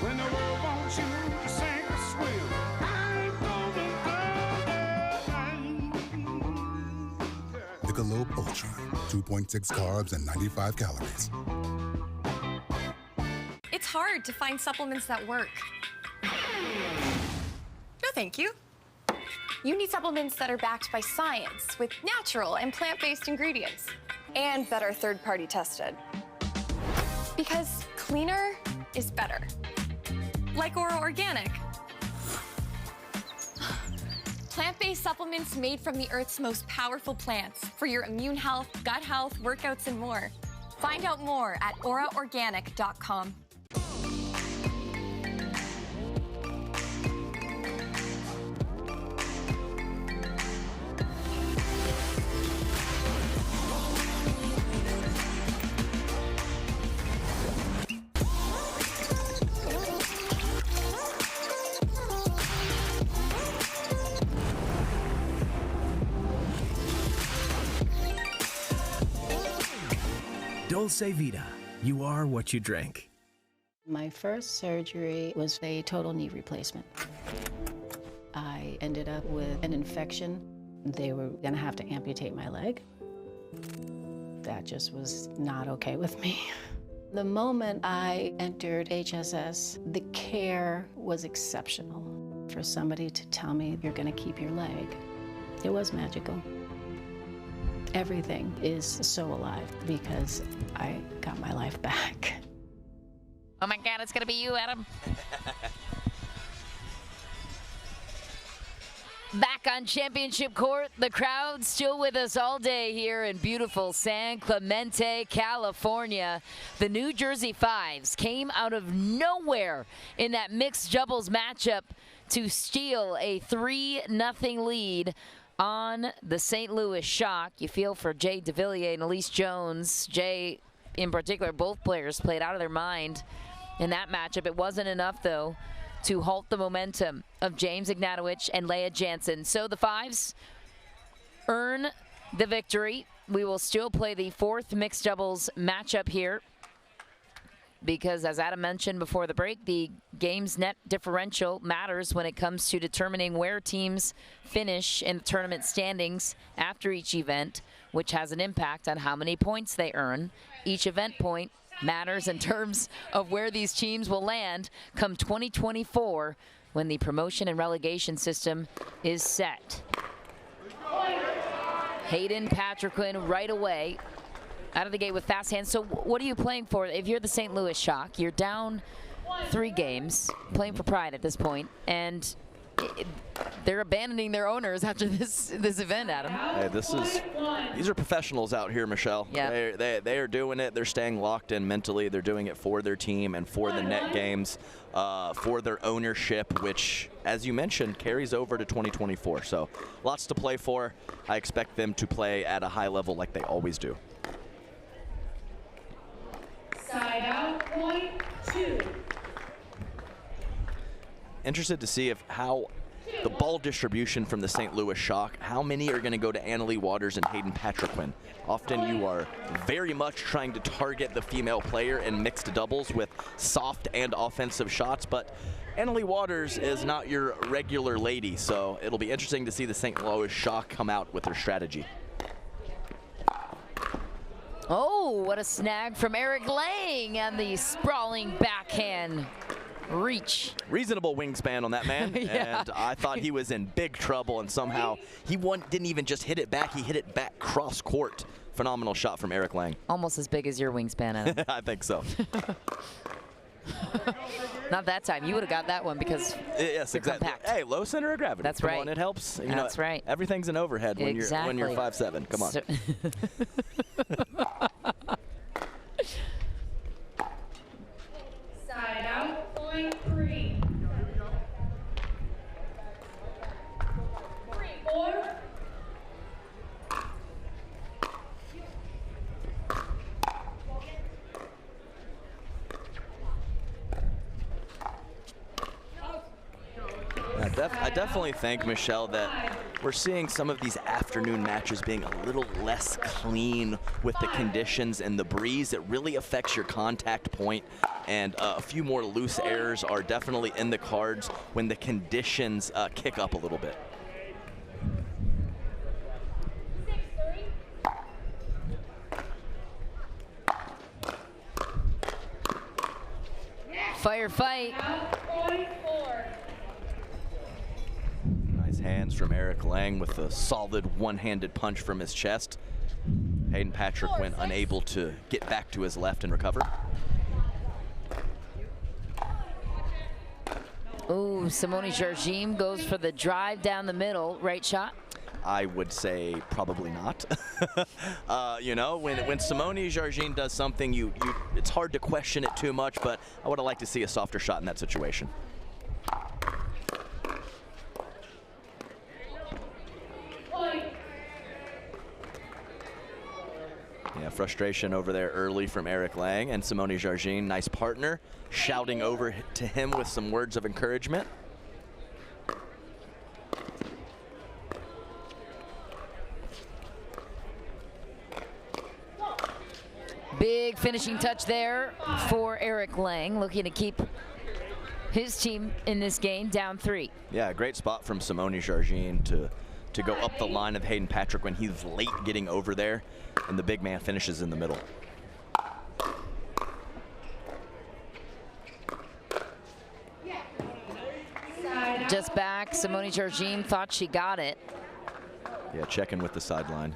R: when the world wants you to sing or swim. I ain't gonna go there.
S: Michelob Ultra, 2.6 carbs and 95 calories.
Q: It's hard to find supplements that work. No, thank you. You need supplements that are backed by science with natural and plant-based ingredients and that are third-party tested. Because cleaner is better. Like Ora Organic. Plant-based supplements made from the Earth's most powerful plants for your immune health, gut health, workouts, and more. Find out more at oraorganic.com.
T: Dulce Vida, you are what you drink.
U: My first surgery was a total knee replacement. I ended up with an infection. They were gonna have to amputate my leg. That just was not okay with me. The moment I entered HSS, the care was exceptional. For somebody to tell me you're gonna keep your leg, it was magical. Everything is so alive because I got my life back.
A: Oh my God, it's gonna be you, Adam. Back on championship court, the crowd still with us all day here in beautiful San Clemente, California. The New Jersey 5's came out of nowhere in that mixed doubles matchup to steal a 3-0 lead on the St. Louis Shock. You feel for Jay DeVilliers and Elise Jones. Jay, in particular, both players played out of their mind in that matchup. It wasn't enough, though, to halt the momentum of James Ignatowicz and Leia Jansen. So the 5's earn the victory. We will still play the 4th mixed doubles matchup here because, as Adam mentioned before the break, the game's net differential matters when it comes to determining where teams finish in the tournament standings after each event, which has an impact on how many points they earn. Each event point matters in terms of where these teams will land come 2024 when the promotion and relegation system is set. Hayden Patriquin right away out of the gate with fast hands. So what are you playing for? If you're the St. Louis Shock, you're down 3 games, playing for pride at this point, and they're abandoning their owners after this event, Adam.
B: Hey, these are professionals out here, Michelle.
A: Yeah.
B: They are doing it. They're staying locked in mentally. They're doing it for their team and for the net games, for their ownership, which, as you mentioned, carries over to 2024. So lots to play for. I expect them to play at a high level like they always do.
C: Side out, point 2.
B: Interested to see how the ball distribution from the St. Louis Shock, how many are going to go to Annalie Waters and Hayden Patriquin. Often you are very much trying to target the female player in mixed doubles with soft and offensive shots, but Annalie Waters is not your regular lady, so it'll be interesting to see the St. Louis Shock come out with their strategy.
A: Oh, what a snag from Eric Lang and the sprawling backhand reach.
B: Reasonable wingspan on that man.
A: Yeah.
B: And I thought he was in big trouble, and somehow he didn't even just hit it back, he hit it back cross court. Phenomenal shot from Eric Lang.
A: Almost as big as your wingspan, Adam.
B: I think so.
A: Not that time. You would have got that one because
B: yes,
A: you're
B: exactly.
A: compact.
B: Hey, low center of gravity.
A: That's
B: Come
A: right.
B: on, it helps. You
A: That's
B: know,
A: right.
B: Everything's an overhead when you're 5'7". Come on.
A: So
C: Side out, point 3. 4.
B: I definitely think, Michelle, that we're seeing some of these afternoon matches being a little less clean with the conditions and the breeze. It really affects your contact point, and a few more loose errors are definitely in the cards when the conditions kick up a little bit.
A: Firefight.
B: Nice hands from Eric Lang with a solid one-handed punch from his chest. Hayden Patrick went unable to get back to his left and recover.
A: Ooh, Simone Jardim goes for the drive down the middle. Right shot?
B: I would say probably not. You know, when Simone Jardim does something, it's hard to question it too much, but I would have liked to see a softer shot in that situation. Yeah, frustration over there early from Eric Lang, and Simone Jardim, nice partner, shouting over to him with some words of encouragement.
A: Big finishing touch there for Eric Lang, looking to keep his team in this game down 3.
B: Yeah, great spot from Simone Jardim to go up the line of Hayden Patrick when he's late getting over there, and the big man finishes in the middle.
A: Just back, Simone Jardim thought she got it.
B: Yeah, checking with the sideline.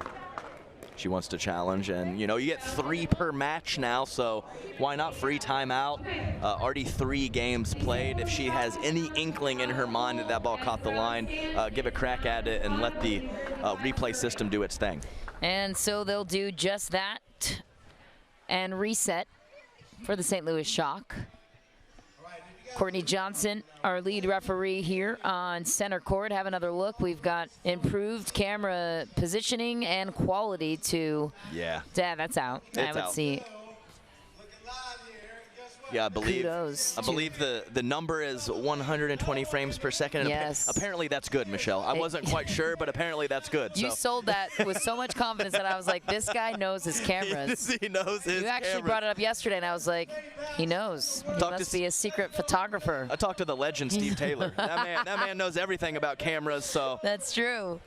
B: She wants to challenge, and you know, you get 3 per match now, so why not free timeout? Already 3 games played. If she has any inkling in her mind that that ball caught the line, give a crack at it and let the replay system do its thing.
A: And so they'll do just that and reset for the St. Louis Shock. Courtney Johnson, our lead referee here on center court. Have another look. We've got improved camera positioning and quality to.
B: Yeah.
A: Yeah, that's out.
B: It's
A: I would
B: out.
A: see.
B: Yeah, I believe
A: Kudos
B: the number is 120 frames per second. And
A: Yes.
B: apparently that's good, Michelle. I wasn't quite sure, but apparently that's good.
A: You
B: so.
A: sold that with so much confidence that I was like, this guy knows his cameras.
B: He knows his
A: You actually
B: cameras.
A: brought it up yesterday, and I was like, he knows. He must be a secret photographer.
B: I talked to the legend, Steve Taylor. That man knows everything about cameras, so.
A: That's true.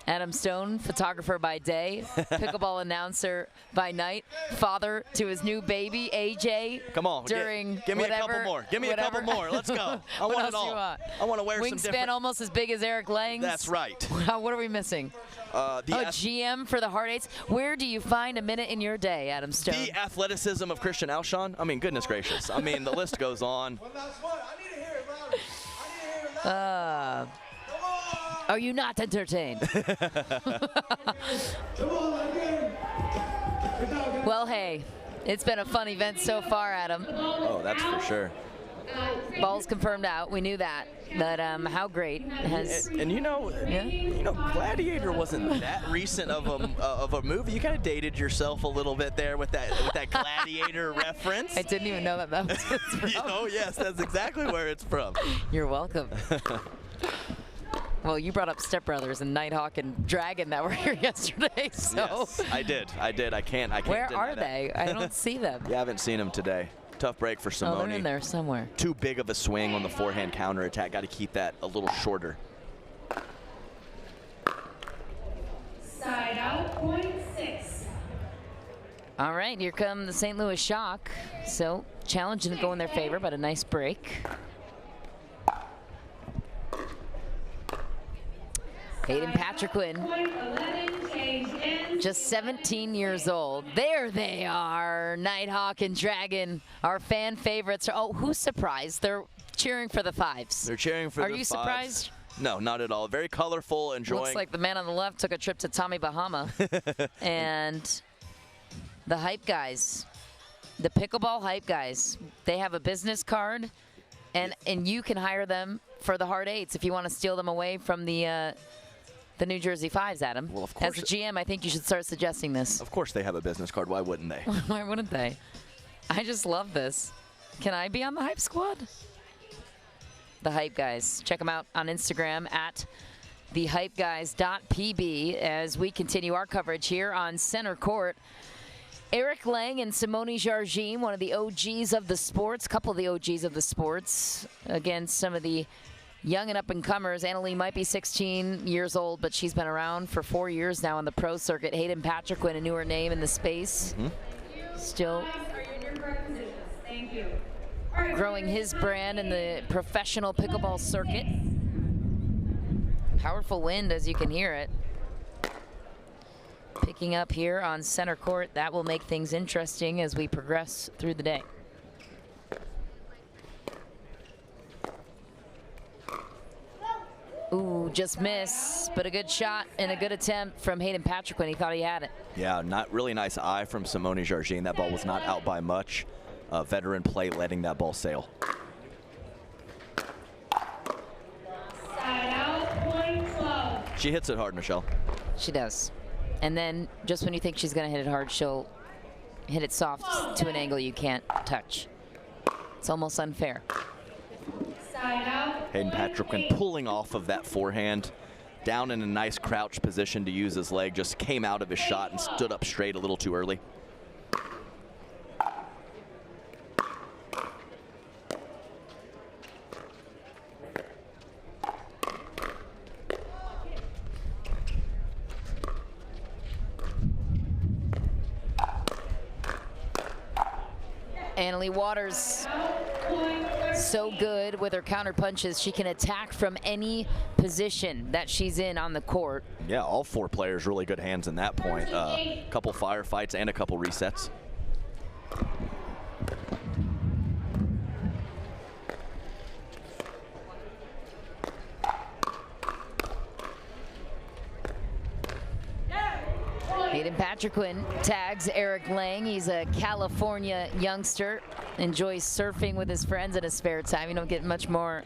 A: Adam Stone, photographer by day, pickleball announcer by night, father to his new baby, AJ.
B: Come on,
A: during
B: give me
A: whatever,
B: a couple more. Give me a couple more. Let's go. I
A: What
B: want
A: else
B: it all.
A: you want?
B: I want to wear some
A: Wingspan
B: different.
A: almost as big as Eric Lang's.
B: That's right.
A: What are we missing? GM for the Heart Eights. Where do you find a minute in your day, Adam Stone?
B: The athleticism of Christian Alshon. I mean, goodness gracious. I mean, the list goes on.
A: Are you not entertained? Well, hey, it's been a fun event so far, Adam.
B: Oh, that's for sure.
A: Ball's confirmed out. We knew that. But how great has...
B: And you know, Gladiator wasn't that recent of a movie. You kind of dated yourself a little bit there with that Gladiator reference.
A: I didn't even know that was from.
B: Oh, yes, that's exactly where it's from.
A: You're welcome. Well, you brought up Step Brothers and Nighthawk and Dragon that were here yesterday, so.
B: Yes, I did. I can't
A: Where
B: deny
A: are
B: that.
A: they? I don't see them.
B: Yeah, I haven't seen them today. Tough break for Simone.
A: Oh, they're in there somewhere.
B: Too big of a swing on the forehand counterattack. Got to keep that a little shorter.
C: Side out, point 6.
A: All right, here come the St. Louis Shock. So, challenge didn't go in their favor, but a nice break. Hayden Patriquin, just 17 years old. There they are, Nighthawk and Dragon, our fan favorites. Oh, who's surprised? They're cheering for the 5's.
B: They're cheering for the 5's.
A: Are you surprised?
B: No, not at all. Very colorful, enjoying.
A: Looks like the man on the left took a trip to Tommy Bahama. And the hype guys, the pickleball hype guys, they have a business card, and you can hire them for the hard 8s if you want to steal them away from the New Jersey 5's, Adam.
B: Well, of course.
A: As a GM, I think you should start suggesting this.
B: Of course they have a business card. Why wouldn't they?
A: Why wouldn't they? I just love this. Can I be on the hype squad? The hype guys. Check them out on Instagram at thehypeguys.pb as we continue our coverage here on Center Court. Eric Lang and Simone Jargin, one of the OGs of the sports, couple of the OGs of the sports, against some of the young and up-and-comers. Annalee might be 16 years old, but she's been around for 4 years now on the pro circuit. Hayden Patriquin, a newer name in the space. Still growing his brand in the professional pickleball circuit. Powerful wind, as you can hear it. Picking up here on Center Court. That will make things interesting as we progress through the day. Ooh, just miss, but a good shot and a good attempt from Hayden Patriquin. He thought he had it.
B: Yeah, not really nice eye from Simone Jargin. That ball was not out by much. Veteran play letting that ball sail.
C: Side out, point 12.
B: She hits it hard, Michelle.
A: She does. And then just when you think she's going to hit it hard, she'll hit it soft to an angle you can't touch. It's almost unfair.
C: Side out.
B: Hayden Patriquin pulling off of that forehand, down in a nice crouch position to use his leg, just came out of his shot and stood up straight a little too early.
A: Annalee Waters, so good with her counter punches. She can attack from any position that she's in on the court.
B: Yeah, all 4 players really good hands in that point. Couple firefights and a couple resets.
A: Hayden Patriquin tags Eric Lang. He's a California youngster, enjoys surfing with his friends in his spare time. You don't get much more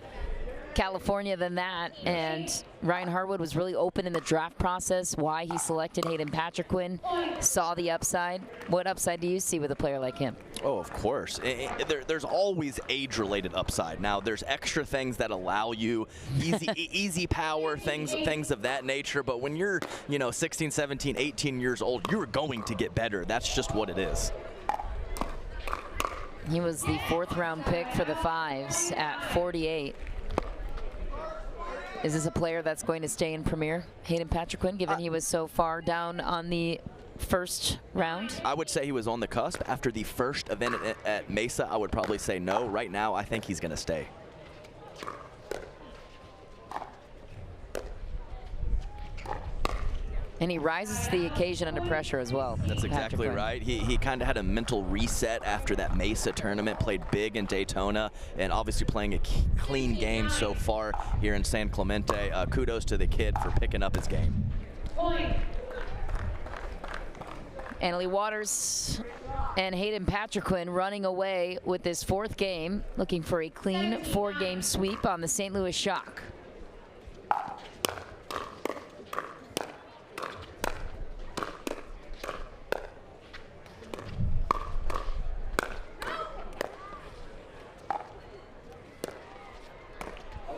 A: California than that. And Ryan Harwood was really open in the draft process why he selected Hayden Patriquin, saw the upside. What upside do you see with a player like him?
B: Oh, of course. There's always age-related upside. Now, there's extra things that allow you easy power, things of that nature. But when you're, 16, 17, 18 years old, you're going to get better. That's just what it is.
A: He was the 4th round pick for the 5's at 48. Is this a player that's going to stay in Premier, Hayden Patriquin, given he was so far down on the first round?
B: I would say he was on the cusp. After the first event at Mesa, I would probably say no. Right now, I think he's going to stay.
A: And he rises to the occasion under pressure as well.
B: That's exactly right. He kind of had a mental reset after that Mesa tournament, played big in Daytona, and obviously playing a clean game so far here in San Clemente. Kudos to the kid for picking up his game.
A: Annalee Waters and Hayden Patriquin running away with this 4th game, looking for a clean 4-game sweep on the St. Louis Shock.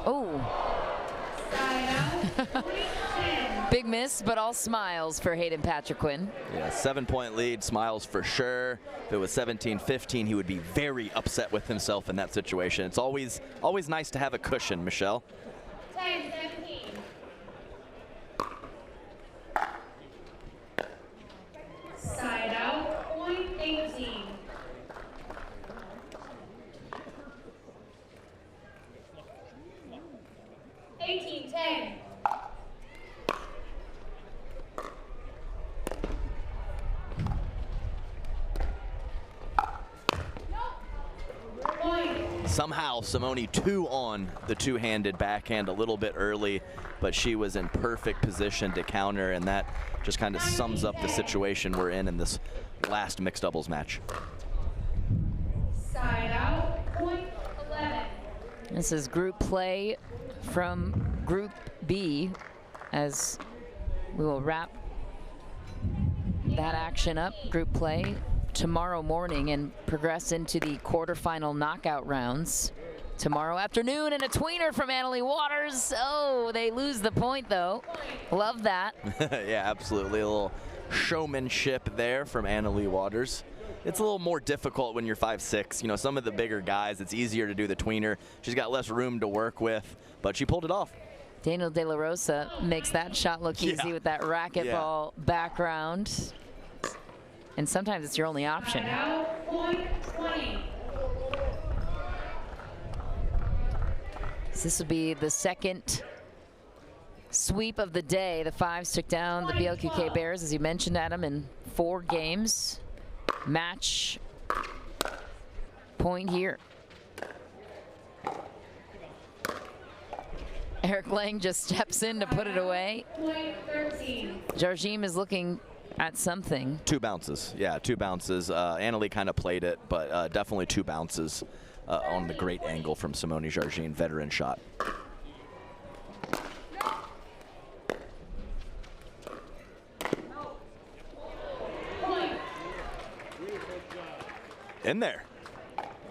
A: Oh. Big miss, but all smiles for Hayden Patriquin.
B: Yeah, 7-point lead, smiles for sure. If it was 17-15, he would be very upset with himself in that situation. It's always nice to have a cushion, Michelle.
C: 10-17. Side out, point 18. 18-10.
B: Somehow Simone 2 on the two-handed backhand a little bit early, but she was in perfect position to counter, and that just kind of sums up the situation we're in this last mixed doubles match.
C: Side out, point 11.
A: This is group play from Group B, as we will wrap that action up, group play, tomorrow morning and progress into the quarterfinal knockout rounds tomorrow afternoon. And a tweener from Annalie Waters. Oh, they lose the point though. Love that.
B: Yeah, absolutely. A little showmanship there from Annalie Waters. It's a little more difficult when you're 5'6". You know, some of the bigger guys, it's easier to do the tweener. She's got less room to work with, but she pulled it off.
A: Daniel De La Rosa makes that shot look easy with that racquetball background. And sometimes it's your only option.
C: Point 20.
A: So this will be the second sweep of the day. The 5s took down the BLQK Bears, as you mentioned, Adam, in 4 games. Match point here. Eric Lang just steps in to put it away.
C: Point 13.
A: Jarjim is looking at something.
B: 2 bounces. Yeah, 2 bounces. Annalie kind of played it, but definitely 2 bounces on the great angle from Simone Jarjim, veteran shot. In there.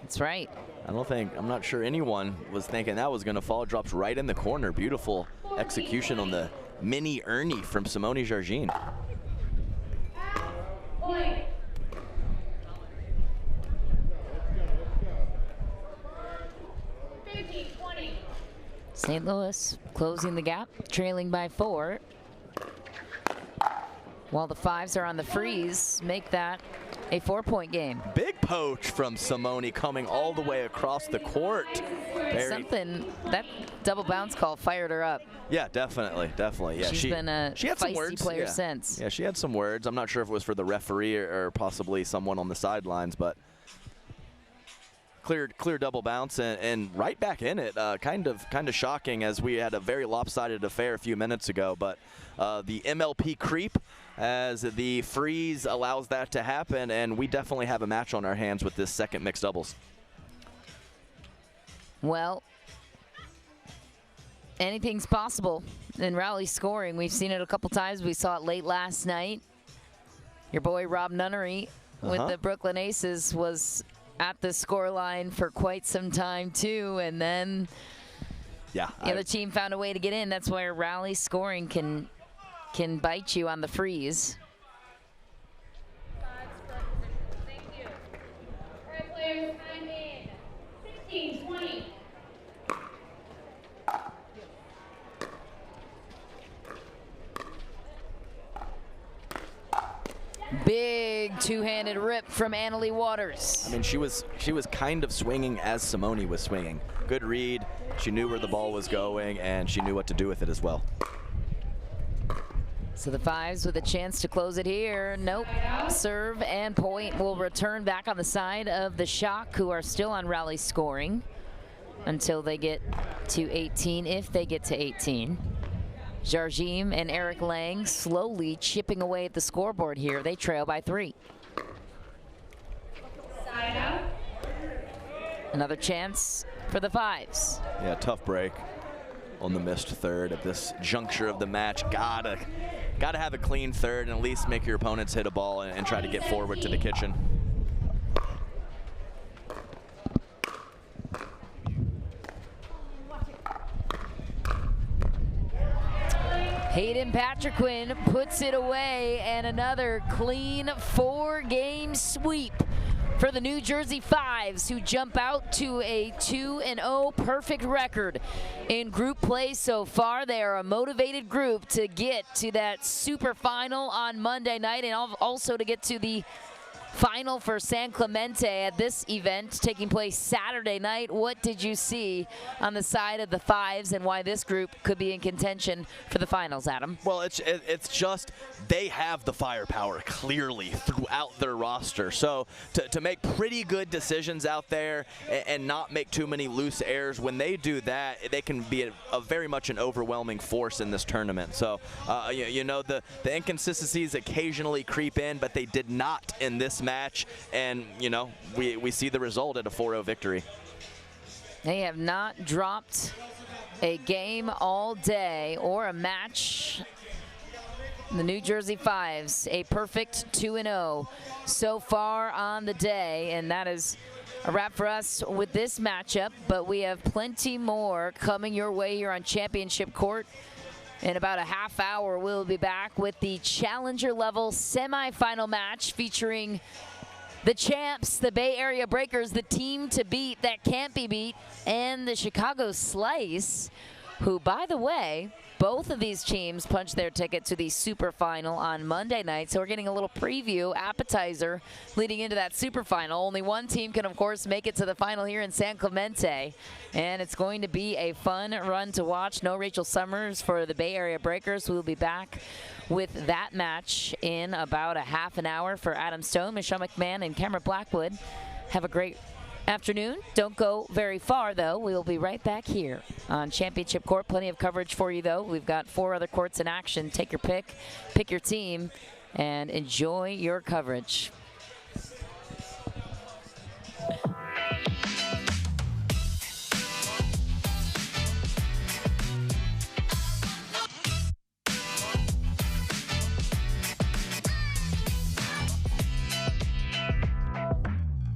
A: That's right.
B: I'm not sure anyone was thinking that was going to fall. Drops right in the corner. Beautiful execution on the mini Ernie from Simone Jarjim.
C: Point.
A: St. Louis closing the gap, trailing by 4. While the 5s are on the freeze, make that a 4-point game.
B: Big poach from Simone coming all the way across the court.
A: Something, that double bounce call fired her up.
B: Yeah, definitely. Yeah,
A: She's been a
B: she had some
A: feisty
B: words.
A: player since.
B: Yeah, she had some words. I'm not sure if it was for the referee or possibly someone on the sidelines, but clear double bounce and right back in it. Kind of shocking, as we had a very lopsided affair a few minutes ago, but the MLP creep as the freeze allows that to happen, and we definitely have a match on our hands with this second mixed doubles.
A: Well, anything's possible in rally scoring. We've seen it a couple times. We saw it late last night. Your boy Rob Nunnery with the Brooklyn Aces was at the score line for quite some time too, and then the other team found a way to get in. That's where rally scoring can bite you on the freeze.
C: Thank you. All right, players, time in. 16, 20.
A: Big two-handed rip from Annalie Waters.
B: I mean, she was kind of swinging as Simone was swinging. Good read. She knew where the ball was going, and she knew what to do with it as well.
A: So the 5s with a chance to close it here. Nope. Serve and point will return back on the side of the Shock, who are still on rally scoring until they get to 18, if they get to 18. Jarjim and Eric Lang slowly chipping away at the scoreboard here. They trail by 3.
C: Side out.
A: Another chance for the 5s.
B: Yeah, tough break on the missed third at this juncture of the match. Gotta have a clean third and at least make your opponents hit a ball and try to get forward to the kitchen.
A: Hayden Patriquin puts it away, and another clean 4-game sweep for the New Jersey 5s, who jump out to a 2-0 perfect record in group play so far. They are a motivated group to get to that super final on Monday night, and also to get to the final for San Clemente at this event taking place Saturday night. What did you see on the side of the 5s and why this group could be in contention for the finals, Adam?
B: Well, it's just they have the firepower clearly throughout their roster. So to make pretty good decisions out there and not make too many loose errors, when they do that, they can be a very much an overwhelming force in this tournament. So, you know, the inconsistencies occasionally creep in, but they did not in this match. And, you know, we see the result at a 4-0 victory.
A: They have not dropped a game all day or a match. The New Jersey 5s, a perfect 2-0 so far on the day, and that is a wrap for us with this matchup, but we have plenty more coming your way here on Championship Court. In about a half hour, we'll be back with the Challenger level semifinal match featuring the champs, the Bay Area Breakers, the team to beat that can't be beat, and the Chicago Slice, who, by the way, both of these teams punched their ticket to the super final on Monday night. So we're getting a little preview, appetizer, leading into that super final. Only one team can, of course, make it to the final here in San Clemente. And it's going to be a fun run to watch. No Rachel Summers for the Bay Area Breakers. We'll be back with that match in about a half an hour. For Adam Stone, Michelle McMahon, and Cameron Blackwood, have a great afternoon. Don't go very far, though. We will be right back here on Championship Court. Plenty of coverage for you, though. We've got 4 other courts in action. Take your pick your team, and enjoy your coverage.